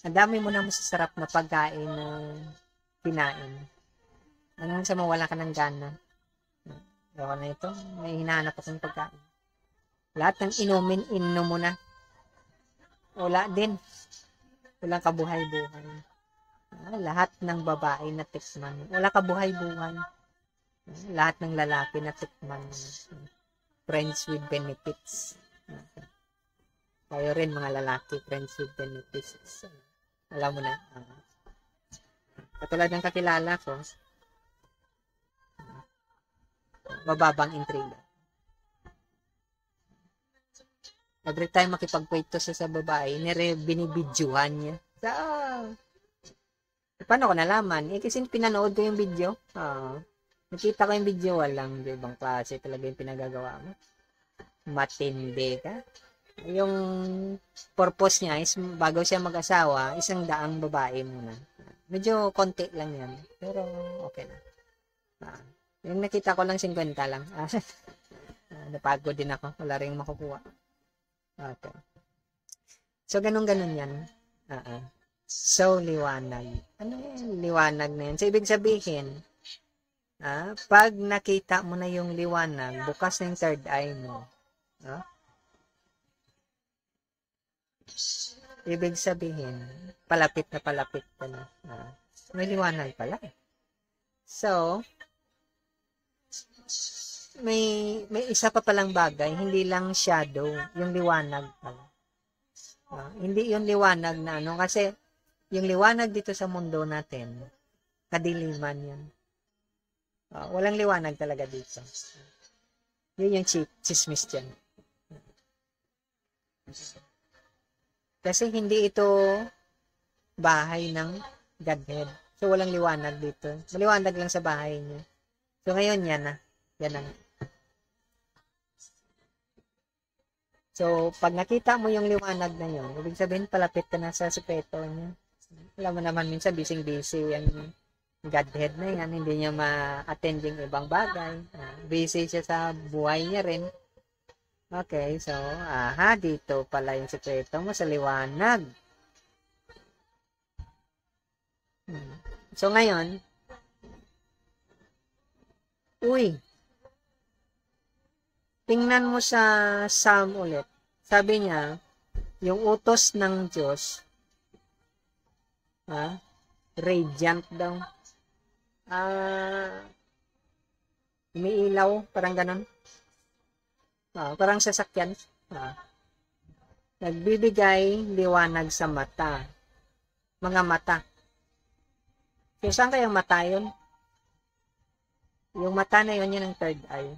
Ang dami mo na masasarap na pagkain na kinain. Hanggang sa mawala ka ng gana. Ewan na ito, may hinahanap akong pagkain. Lahat ng inom mo na. Wala din. Walang kabuhay-buhay. Lahat ng babae na tikman. Wala kabuhay-buhay. Lahat ng lalaki na tikman. Friends with benefits. Kayo rin mga lalaki, friends with benefits. Alam mo na. Katulad ng kakilala ko, mababang intriga. Every time makipagkwento siya sa babae, binibidyohan niya. Paano ko nalaman? Kasi pinanood ko yung video. Nakita ko yung video, walang ibang klase talaga yung pinagagawa mo. Matindi ka. Yung purpose niya is bago siya mag-asawa, 100 babae muna. Medyo konti lang yan. Pero okay na. Yung nakita ko lang 50 lang. Napagod din ako. Wala rin makukuha. Okay. So, ganun-ganun yan. So, liwanag. Ano yung liwanag na yan? So, ibig sabihin, pag nakita mo na yung liwanag, bukas na yung third eye mo. Ibig sabihin, palapit ka na. May liwanag pala. So, may isa pa palang bagay, hindi lang shadow, yung liwanag pala. Hindi yung liwanag na kasi yung liwanag dito sa mundo natin, kadiliman yan. Walang liwanag talaga dito. Yun yung chismis dyan. Kasi hindi ito bahay ng Godhead. So, walang liwanag dito. Maliwanag lang sa bahay niya. So, ngayon yan na. Yan ang. So, pag nakita mo yung liwanag na yun, ibig sabihin, palapit ka na sa sikreto niya. Alam mo naman, minsan, busy-busy yung Godhead na yan. Hindi niya ma-attend yung ibang bagay. Busy siya sa buhay niya rin. Okay, so, dito pala yung sikreto mo sa liwanag. So, ngayon, tingnan mo sa Psalm ulit. Sabi niya, yung utos ng Diyos, radiant daw. Umiilaw, parang ganon. Parang sasakyan. Nagbibigay liwanag sa mata. Mga mata. So, saan kayang mata yun? Yung mata na yun, yun ang third eye.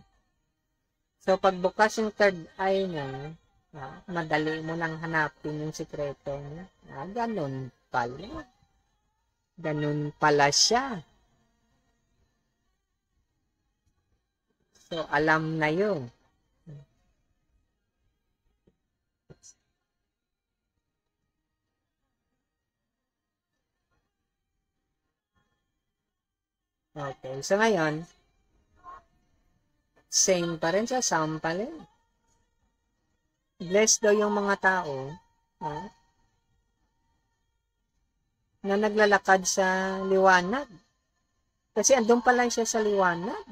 So, pagbukas yung third eye mo, madali mo nang hanapin yung sikreto mo. Ganun pala. Ganun pala siya. So, alam na yun. Okay. So, ngayon, same pa rin siya. Same pa rin. Blessed daw yung mga tao na naglalakad sa liwanag. Kasi andun pa lang siya sa liwanag.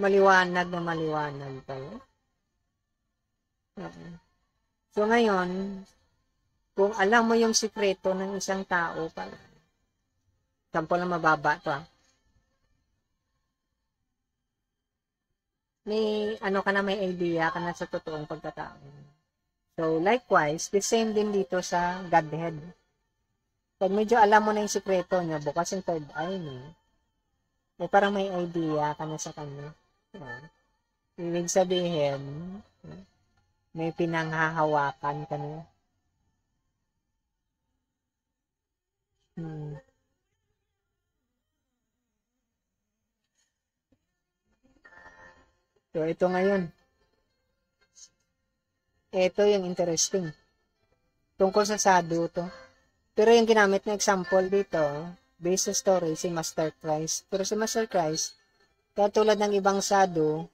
Maliwanag na maliwanag pa yun. So ngayon, kung alam mo yung sikreto ng isang tao pala, sample na mababa to may ka na, may idea ka na sa totoong pagkatao. So likewise, the same din dito sa Godhead. Pag medyo alam mo na yung sikreto niya, bukas yung third eye niya, parang may idea ka na sa kanya. Ibig sabihin, may pinanghahawakan ka na. So, ito ngayon. Ito yung interesting. Tungkol sa sadhu to. Pero yung ginamit na example dito, based sa story, si Master Christ. Pero si Master Christ, katulad ng ibang sadhu,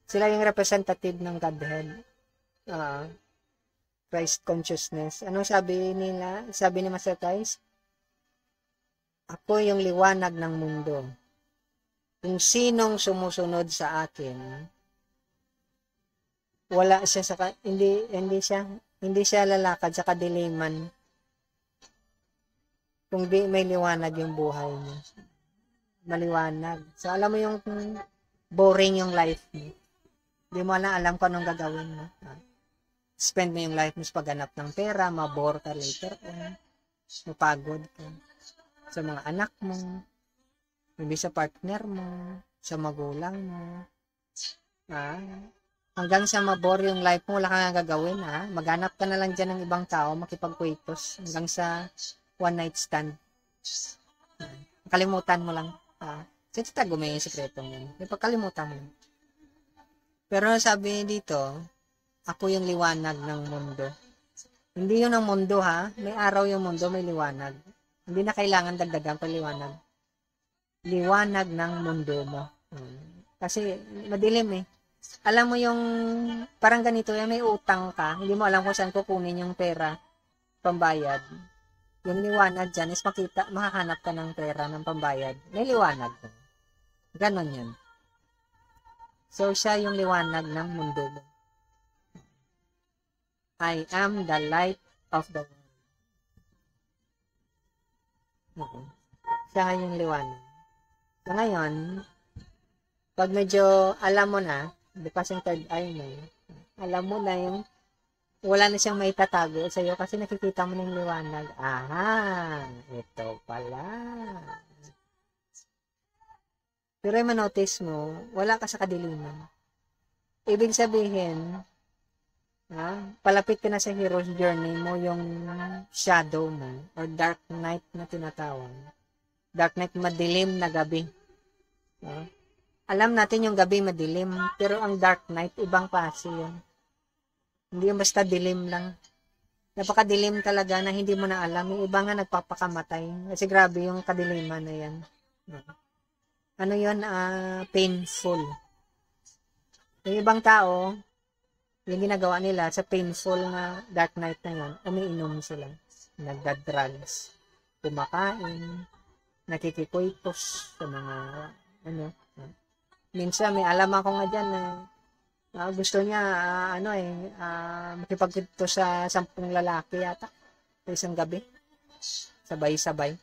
sila yung representative ng Godhead. Christ consciousness. Anong sabi nila? Sabi ni Master Christ, ako yung liwanag ng mundo. Kung sinong sumusunod sa akin, wala siya sa hindi siya lalakad sa kadiliman. Kung di may liwanag yung buhay niya. Maliwanag. So alam mo yung boring yung life mo. Hindi mo alam kung anong gagawin mo. Spend mo yung life mo sa pagganap ng pera, mabore ka later on. Mapagod ka. Sa mga anak mo. Hindi sa partner mo, sa magulang mo. Hanggang sa mabore yung life mo, wala kang gagawin. Maghanap ka na lang dyan ng ibang tao, makipagkwitos. Hanggang sa one night stand. Kalimutan mo lang. Sige, tago mo yung sikretong yun. Pagkalimutan mo lang. Pero sabi dito, ako yung liwanag ng mundo. Hindi yun ang mundo May araw yung mundo, may liwanag. Hindi na kailangan dagdagan pa liwanag. Liwanag ng mundo mo. Kasi madilim Alam mo yung parang ganito may utang ka, hindi mo alam kung saan kukunin yung pera pambayad. Yung liwanag dyan is makahanap ka ng pera ng pambayad. May liwanag. Ganon yun. So siya yung liwanag ng mundo mo. I am the light of the world. Siya yung liwanag. So, ngayon, pag medyo alam mo na, bukas yung third eye mo, alam mo na yung wala na siyang maitatago sa iyo kasi nakikita mo ng liwanag. Ito pala. Pero yung manotice mo, wala ka sa kadiliman. Ibig sabihin, palapit ka na sa hero's journey mo, yung shadow mo, or dark night na tinatawag. Dark night, madilim na gabi. Alam natin yung gabi madilim, pero ang dark night, ibang klase yun. Hindi yung basta dilim lang. Napakadilim talaga na hindi mo na alam. Yung iba nga nagpapakamatay. Kasi grabe yung kadiliman na yan. Ano yun? Painful. Yung ibang tao, yung ginagawa nila sa painful na dark night na yun, umiinom sila. Nagda-drugs. Kumakain. Nakikikuitos sa mga minsan may alam ako nga dyan na gusto niya makipagkito sa 10 lalaki yata sa isang gabi sabay-sabay.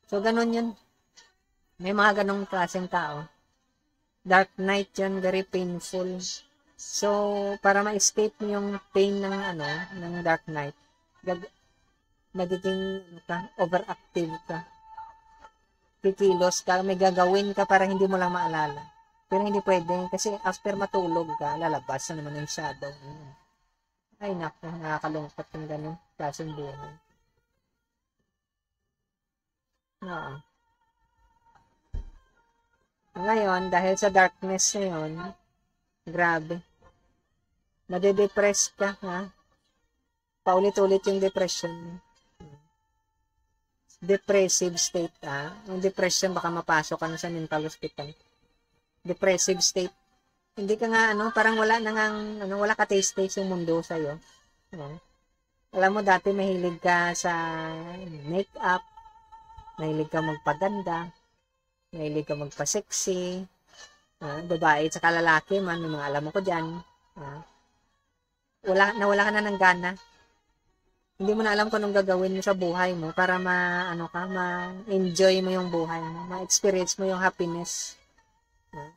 So ganun yun, may mga ganong klaseng tao. Dark night yun, very painful. So para ma-escape mo yung pain ng dark night, magiging overactive ka, kikilos ka, may gagawin ka para hindi mo lang maalala. Pero hindi pwede kasi after matulog ka, lalabas na naman yung shadow. Ay naku, nakakalungkot yung ganun klaseng buhay. Oo. Ngayon, dahil sa darkness na yun, grabe. Nade-depress ka, ha? Paulit-ulit yung depression. Depressive state, ha? Yung depression, baka mapasok ka na sa mental hospital. Depressive state. Hindi ka nga, parang wala na nga, wala ka taste-taste yung mundo sa'yo. Alam mo, dati mahilig ka sa make-up, mahilig ka magpaganda, mahilig ka magpa-sexy, babae at saka lalaki man, may mga alam mo ko dyan. Nawala ka na ng gana. Hindi mo na alam kung anong gagawin mo sa buhay mo para ma-enjoy mo yung buhay mo, ma-experience mo yung happiness.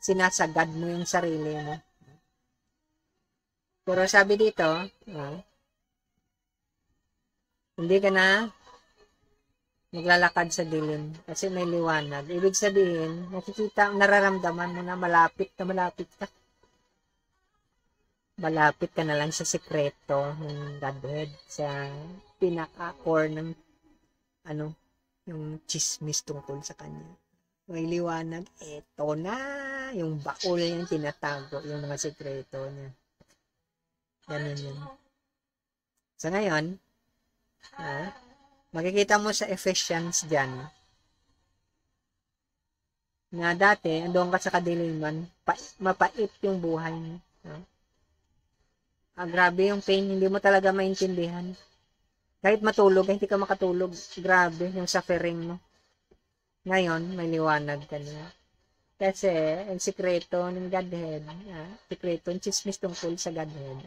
Sinasagad mo yung sarili mo. Pero sabi dito, hindi ka na maglalakad sa dilim kasi may liwanag. Ibig sabihin, nararamdaman mo na malapit ka. Malapit ka na lang sa sikreto ng Godhead, sa pinaka-core ng yung chismis tungkol sa kanya. May liwanag, eto na, yung baul yung tinatago, yung mga sikreto niya. Ganun yun. So ngayon, makikita mo sa Ephesians dyan, na dati, andun ka sa kadiliman, mapait yung buhay mo. Grabe yung pain, hindi mo talaga maintindihan. Kahit matulog, hindi ka makatulog. Grabe yung suffering mo. Ngayon, may liwanag ka na. Kasi, ang sikreto ng Godhead, sikreto, yung chismis tungkol sa Godhead,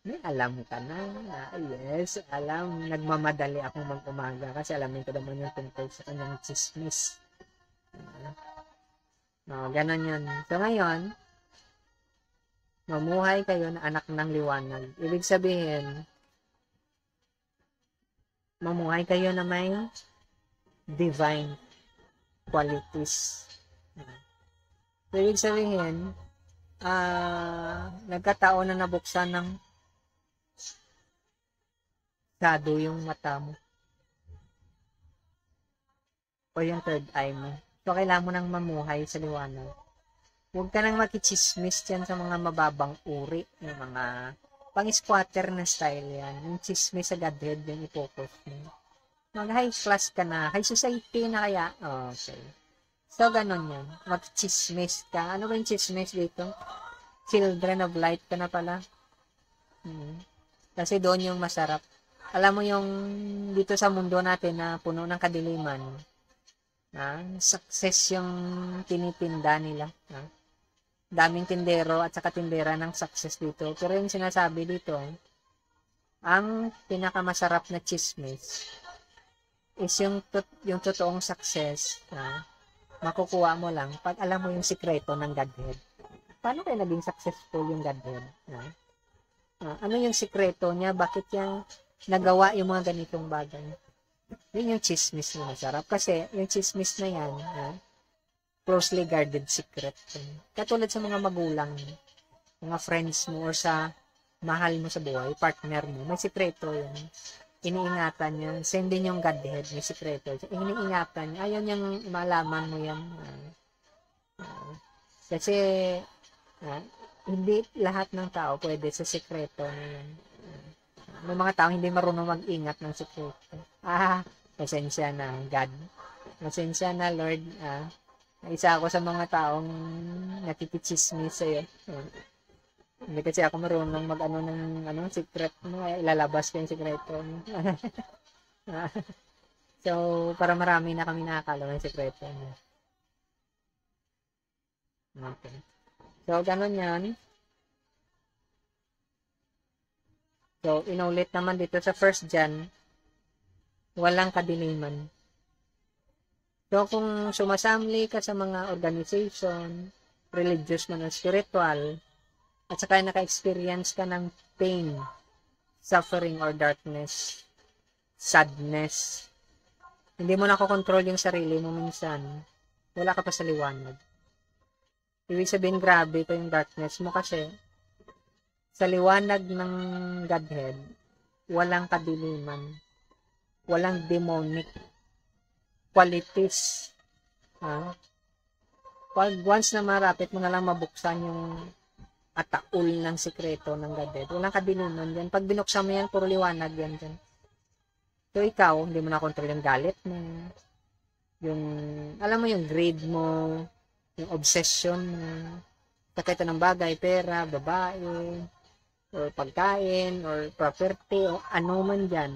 may alam ka na. Yes, alam. Nagmamadali akong mag-umaga kasi alamin ko naman yung tungkol sa kanyang chismis. Ganon yun. So, ngayon, mamuhay kayo na anak ng liwanag. Ibig sabihin, mamuhay kayo na may divine qualities. So, ibig sabihin, nagkataon na nabuksan ng shadow yung mata mo. O yung third eye mo. So, kailangan mo nang mamuhay sa liwanag. Huwag ka nang makichismis yan sa mga mababang uri, yung mga pang-squatter na style yan. Yung chismis sa Godhead, yung i-focus mo. Mag-high class ka na, high society na kaya. Okay. So, ganun yan. Mag-chismis ka. Ano ba yung chismis dito? Children of light ka na pala. Kasi doon yung masarap. Alam mo yung dito sa mundo natin na puno ng kadiliman, success yung tinitinda nila. Daming tindero at saka tindera ng success dito. Pero yung sinasabi dito, ang pinakamasarap na chismis is yung totoong success makukuha mo lang pag alam mo yung sikreto ng Godhead. Paano kayo naging successful yung Godhead? Ano yung sikreto niya? Bakit niya nagawa yung mga ganitong bagay? Yun yung chismis na masarap. Kasi yung chismis na yan, closely guarded secret. Katulad sa mga magulang, mga friends mo, or sa mahal mo sa buhay, partner mo, may sikreto yun. Iniingatan niya. Same din yung Godhead, may sikreto. Iniingatan niya. Ayaw niyang malaman mo yan. Kasi, hindi lahat ng tao pwede sa sikreto na yan. May mga tao hindi marunong mag-ingat ng sikreto. Pasensya na, God. Pasensya na, Lord. Isa ako sa mga taong nakikichismis sa'yo. Hindi kasi ako marunong mag-ano ng secret mo. Ilalabas ko yung sikreto mo. So, para marami na kami nakakalaman yung sikreto mo. Okay. So, ganun yan. So, inulit naman dito sa 1 John, walang kadiliman. So, kung sumasamli ka sa mga organization, religious man o spiritual, at saka naka-experience ka ng pain, suffering or darkness, sadness, hindi mo nakokontrol yung sarili mo minsan, wala ka pa sa liwanag. Ibig sabihin, grabe ito yung darkness mo kasi sa liwanag ng Godhead, walang kadiliman, walang demonic qualities. Ha? Pag once na marapit mo na lang mabuksan yung ataul ng sikreto ng Godhead, walang kadiliman yan. Pag binuksan mo yan, puro liwanag yan dyan. So, ikaw, hindi mo na control yung galit mo, yung, alam mo, yung greed mo, yung obsession mo, sa kahit anong bagay, pera, babae, or pagkain, or property, o ano man dyan,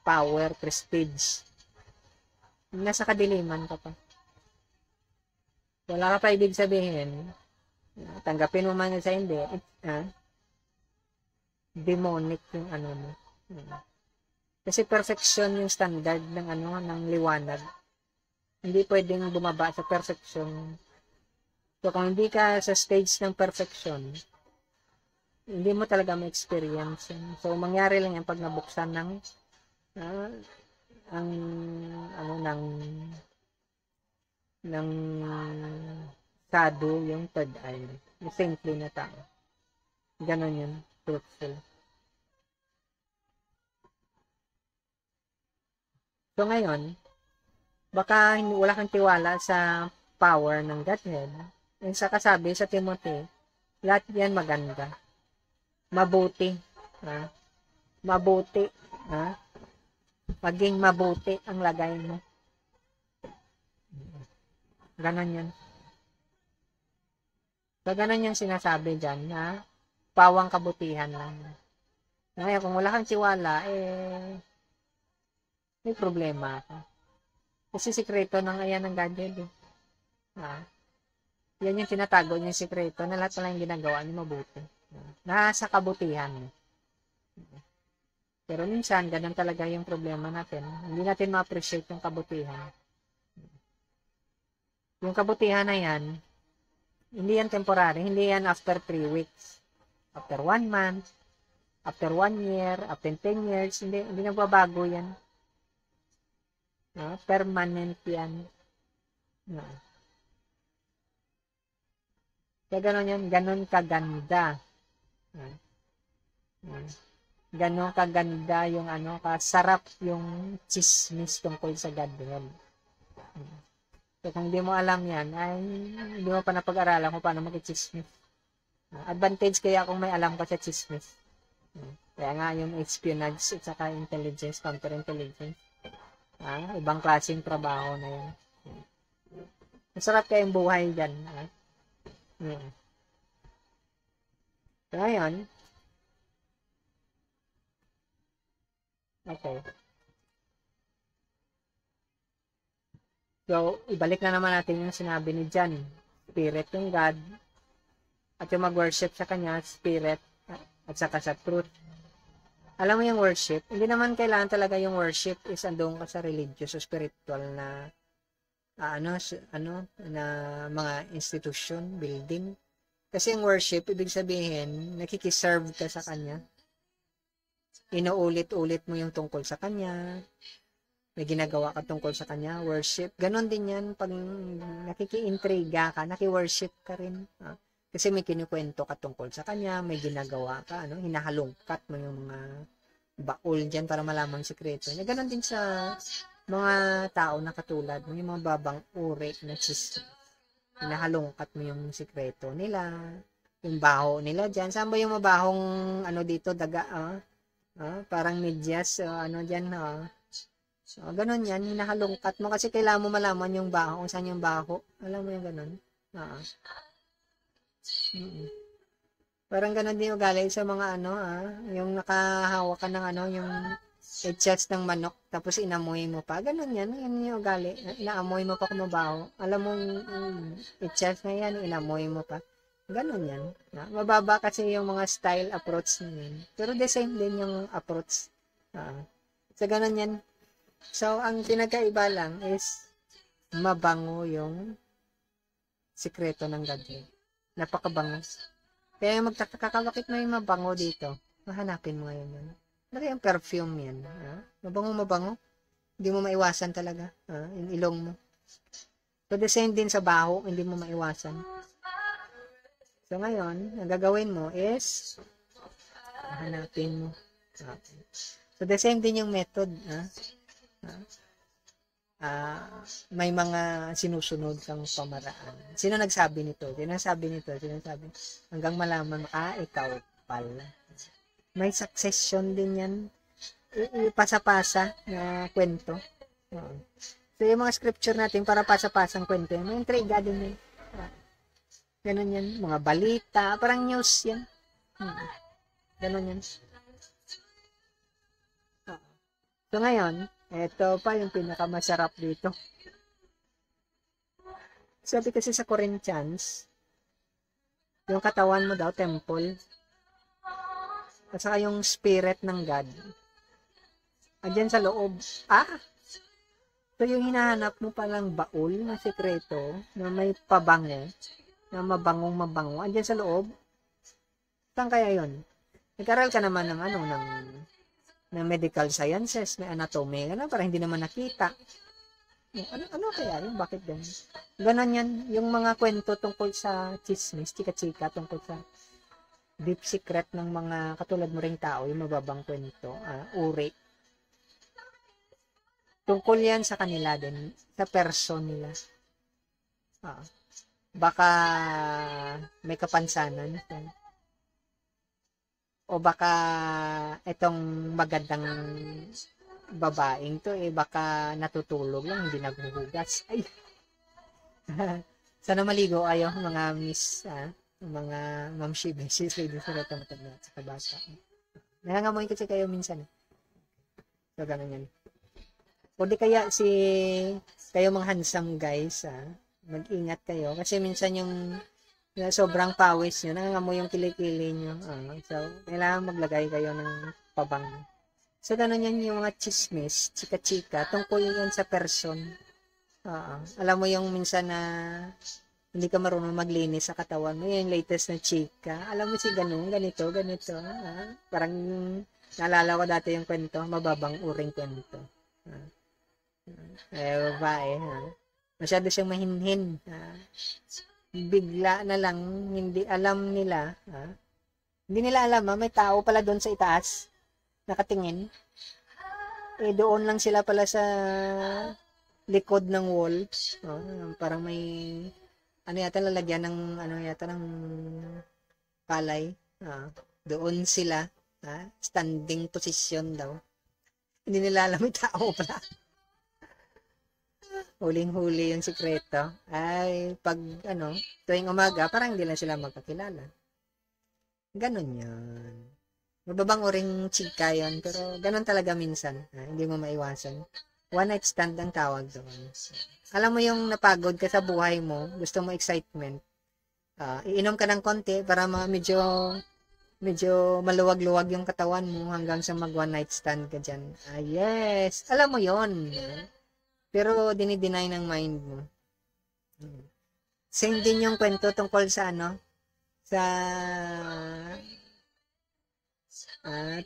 power, prestige. Nasa kadiliman ka pa. Wala ka pa ibig sabihin, tanggapin mo man sa hindi, demonic yung ano mo. Kasi perfection yung standard ng ano, ng liwanag. Hindi pwedeng bumaba sa perfection. So, kung hindi ka sa stage ng perfection, hindi mo talaga ma-experience. So, mangyari lang yan pag nabuksan ng ang ano ng shadow, yung third eye, yung saintly na tao. Ganon yun, truthful. So, ngayon, baka wala kang tiwala sa power ng Godhead. Yung sa kasabi sa Timothy, lahat yan maganda. Mabuti. Ha? Mabuti. Ha? Maging mabuti ang lagay mo. Ganon yan. So, ganon yung sinasabi dyan na pawang kabutihan lang. Ngayon, kung wala kang tiwala, may problema ka. Kasi sikreto ng ayan ng Godhead. Yan yung tinatago niya yung sikreto na lahat na lang yung ginagawa niya mabuti. Nasa kabutihan. Pero minsan, ganun talaga yung problema natin. Hindi natin ma-appreciate yung kabutihan. Yung kabutihan na yan, hindi yan temporary. Hindi yan after 3 weeks. After 1 month. After 1 year. After 10 years. Hindi nagbabago yan. Permanent yan. Kaya gano'n yan, gano'n kaganda. Gano'n kaganda yung ano, kasarap yung chismis tungkol sa Godhead. So, kung di mo alam yan, ay hindi mo pa napag-aralan kung paano mag-chismis. Advantage kaya kung may alam ka sa chismis. Kaya nga yung espionage at saka intelligence, counterintelligence. Ibang klaseng trabaho na yan. Masarap kayong buhay dyan. So, ngayon, okay. So, ibalik na naman natin yung sinabi ni John. Spirit yung God. At yung mag-worship sa kanya, Spirit at saka sa truth. Alam mo yung worship, hindi naman kailangan talaga yung worship is andun ka sa religious o spiritual na na mga institution, building. Kasi yung worship, ibig sabihin, nakikiserve ka sa kanya. Inuulit-ulit mo yung tungkol sa kanya. May ginagawa ka tungkol sa kanya, worship. Ganon din yan, pag nakiki-intriga ka, naki-worship ka rin. Kasi may kinukwento ka tungkol sa kanya, may ginagawa ka, hinahalungkat mo yung mga baul dyan para malaman sikreto niya. Ganon din sa mga tao na katulad mo, yung mga babang uri na hinahalungkat mo yung sikreto nila, yung baho nila dyan. Saan ba yung mabahong dito, daga, parang medyas, dyan, So, ganun yan, hinahalungkat mo kasi kailangan mo malaman yung baho, kung saan yung baho. Alam mo yung ganun? Parang ganun din ugali sa mga yung nakahawak ka ng yung chest ng manok, tapos inamoy mo pa. Ganun yan, yan yung ugali. Inaamoy mo pa kung mabaho. Alam mo yung chest na yan, inamoy mo pa. Ganun yan. Mababa kasi yung mga style approach na yan. Pero the same din yung approach. So, ganun yan. So, ang pinagkaiba lang is mabango yung sikreto ng Godhead. Napakabango. Kaya magtataka ka, bakit may mabango dito? Mahanapin mo ngayon yun. Ano yung perfume yan? Mabango. Hindi mo maiwasan talaga. Yung ilong mo. So, the same din sa baho, hindi mo maiwasan. So, ngayon, ang gagawin mo is, hanapin mo. Okay. So, the same din yung method. May mga sinusunod kang pamaraan. Sino nagsabi nito? Sinasabi nito. Hanggang malaman, ikaw pala. May succession din yan. Pasa-pasa na kwento. So, yung mga scripture natin para pasa-pasang kwento, may intriga din yan. Ganun yan. Mga balita, parang news yan. Ganun yan. So, ngayon, ito pa yung pinakamasarap dito. Sabi kasi sa Corinthians, yung katawan mo daw, temple. At saka yung spirit ng God. Andyan sa loob. So yung hinahanap mo palang baul na sekreto na may pabango, na mabango. Andyan sa loob. Saan kaya yun? Nag-aral ka naman ng ng medical sciences, may anatomy, para hindi naman nakita. Ano kaya yun? Bakit ganun? Ganon yan. Yung mga kwento tungkol sa chismis, chika-chika, tungkol sa deep secret ng mga katulad mo ring tao, yung mababang kwento, uri. Tungkol yan sa kanila din, sa person nila. Baka may kapansanan. O baka itong magandang babaeng to, baka natutulog lang, hindi naghuhugas. Ay! Sana maligo kayo, mga miss, mga mamshi, beses, ladies, sa matanda, sa kabasa. Nangangamoy kasi kayo minsan. So, ganun yan. O di kaya kayo mga handsome guys, mag-ingat kayo. Kasi minsan yung sobrang pawis nyo, nangangamoy yung kilikili nyo. So, kailangan maglagay kayo ng pabango. So, ganun yan yung mga chismis, chika-chika, tungkol yan sa person. Alam mo yung minsan na hindi ka marunong maglinis sa katawan mo, yung latest na chika. Alam mo si ganun, ganito. Parang naalala ko dati yung kwento, mababang uring kwento. Babae, masyado siyang mahinhin. Bigla na lang, hindi alam nila, hindi nila alam, may tao pala doon sa itaas, nakatingin. Doon lang sila pala sa likod ng wall. Parang may, lalagyan ng, ng palay. Doon sila, standing position daw. Hindi nila alam, may tao pala. Huling-huli yung sikreto. Ay, pag, tuwing umaga, parang hindi lang sila magkakilala. Ganon yan. Mababang uring chika yan, pero ganon talaga minsan. Hindi mo maiwasan. One night stand ang tawag doon. Alam mo yung napagod ka sa buhay mo, gusto mo excitement. Iinom ka ng konti para medyo maluwag-luwag yung katawan mo hanggang sa mag one night stand ka dyan. Yes! Alam mo yon. Pero dinideny ng mind mo. Same din yung kwento tungkol sa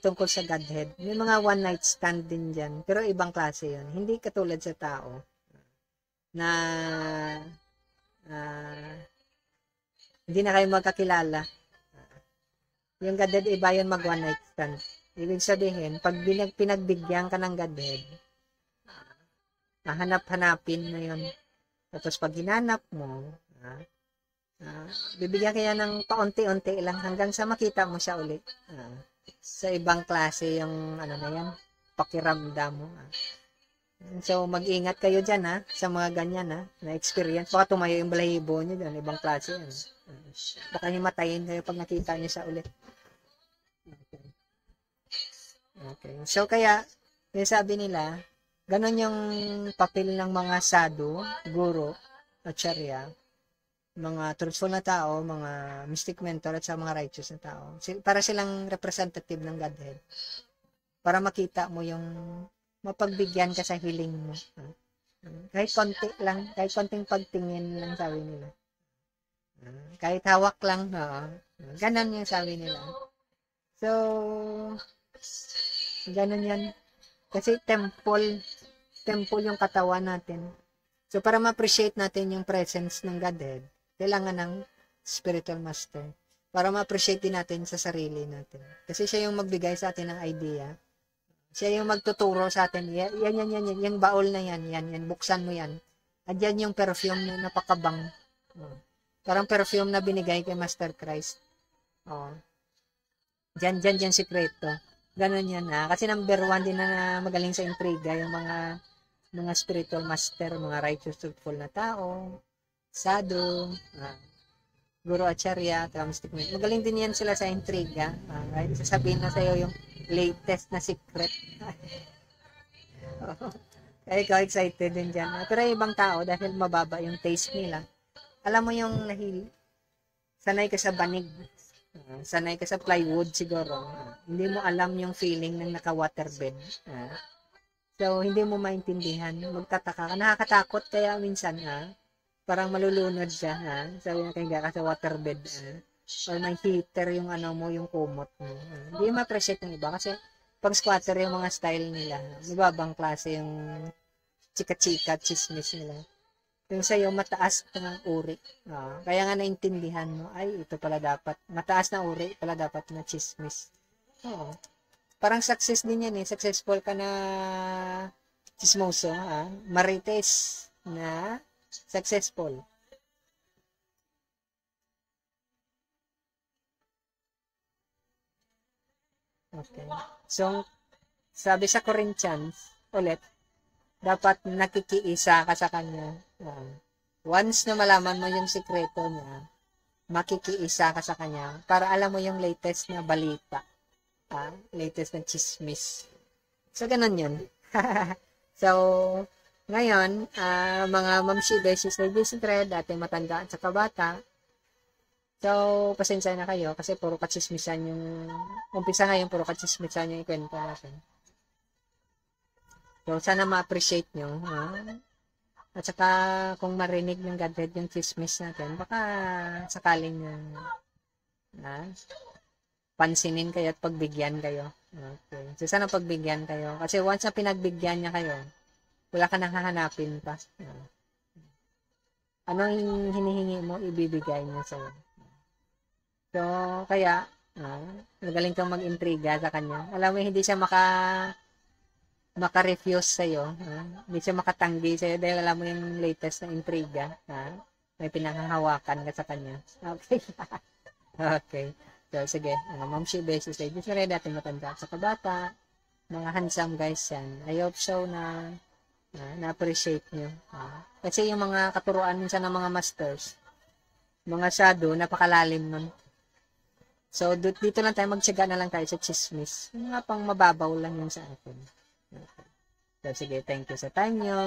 tungkol sa Godhead. May mga one night stand din dyan. Pero ibang klase yun. Hindi katulad sa tao na hindi na kayo magkakilala. Yung Godhead, iba yun mag one night stand. Ibig sabihin, pag pinagbigyan ka ng Godhead, hanap-hanapin na yun. Tapos pag hinanap mo, bibigyan kaya ng paunti-unti lang hanggang sa makita mo siya ulit. Sa ibang klase yung na yan, pakiramdam mo. So mag-ingat kayo dyan sa mga ganyan na experience. Baka tumayo yung balahibo nyo dyan, ibang klase yan. Baka himatayin kayo pag nakita nyo siya ulit. Okay. So kaya, yung sabi nila, ganon yung papel ng mga sadhu, guru, acharya, mga truthful na tao, mga mystic mentor at sa mga righteous na tao. Para silang representative ng Godhead. Para makita mo yung mapagbigyan ka sa hiling mo. Kahit konti lang, kahit konting pagtingin lang sabi nila. Kahit hawak lang, ganon yung sabi nila. So, ganon yan. Kasi temple yung katawan natin. So, para ma-appreciate natin yung presence ng Godhead, kailangan ng spiritual master. Para ma-appreciate din natin sa sarili natin. Kasi siya yung magbigay sa atin ng idea. Siya yung magtuturo sa atin. Yan. Yung baol na yan. Buksan mo yan. At yan yung perfume na napakabang. Parang perfume na binigay kay Master Christ. Diyan yung sikreto. Ganon yan kasi number 1 din na magaling sa intriga yung mga spiritual master, mga righteous, truthful na tao, sadhu, guru acharya, mystic. Magaling din yan sila sa intriga. Kahit sasabihin na sa'yo yung latest na secret. Kaya ikaw excited din dyan. Pero yung ibang tao, dahil mababa yung taste nila, alam mo yung sanay ka sa banig. Sanay ka sa plywood siguro. Hindi mo alam yung feeling ng naka-waterbed. So, hindi mo maintindihan. Magtataka ka. Nakakatakot kaya minsan, parang malulunod siya, sabi na kaya ka sa waterbed, or may heater yung mo, yung kumot mo. Hindi ma-appreciate ng iba kasi pag squatter yung mga style nila, mababang klase yung chika-chika, chismis nila. Yung sa'yo, mataas ng uri. Kaya nga naintindihan mo, ay, ito pala dapat. Mataas na uri pala dapat na chismis. Parang success din yan Successful ka na chismoso, marites na successful. Okay. So, sabi sa Corinthians, ulit, dapat nakikiisa ka sa kanya. Once na malaman mo yung sikreto niya, makikiisa ka sa kanya para alam mo yung latest na balita. Latest na chismis. So, ganun yun. So, ngayon, mga mamshi, beses, ladies, thread, ating matanda at saka bata. So, pasensya na kayo kasi puro kachismisan yung, umpisa ngayon, puro kachismisan yung ikwento natin. So, sana ma-appreciate nyo. At saka, kung marinig ng Godhead yung chismis natin, baka sakaling pansinin kayo at pagbigyan kayo. Okay. So, sana pagbigyan kayo. Kasi once na pinagbigyan niya kayo, wala ka nang hahanapin pa. Ano yung hinihingi mo, ibibigay niya sa'yo. So, kaya, magaling kang mag-intriga sa kanya. Alam mo, hindi siya maka-refuse sa'yo. Hindi siya makatanggi sa'yo dahil alam mo yung latest na intriga. May pinanghahawakan ka sa kanya. Okay. Okay. So, sige. Ma'am Shi, beses, ladies, na rin natin matanda sa kabata. Mga handsome guys yan. I hope so na na-appreciate nyo. Kasi yung mga katuruan minsan ng mga masters, mga shadow, napakalalim nun. So, dito lang tayo, magtsaga na lang tayo sa chismis. Yung nga pang mababaw lang yun sa atin. Okay. So, sige, thank you sa time nyo.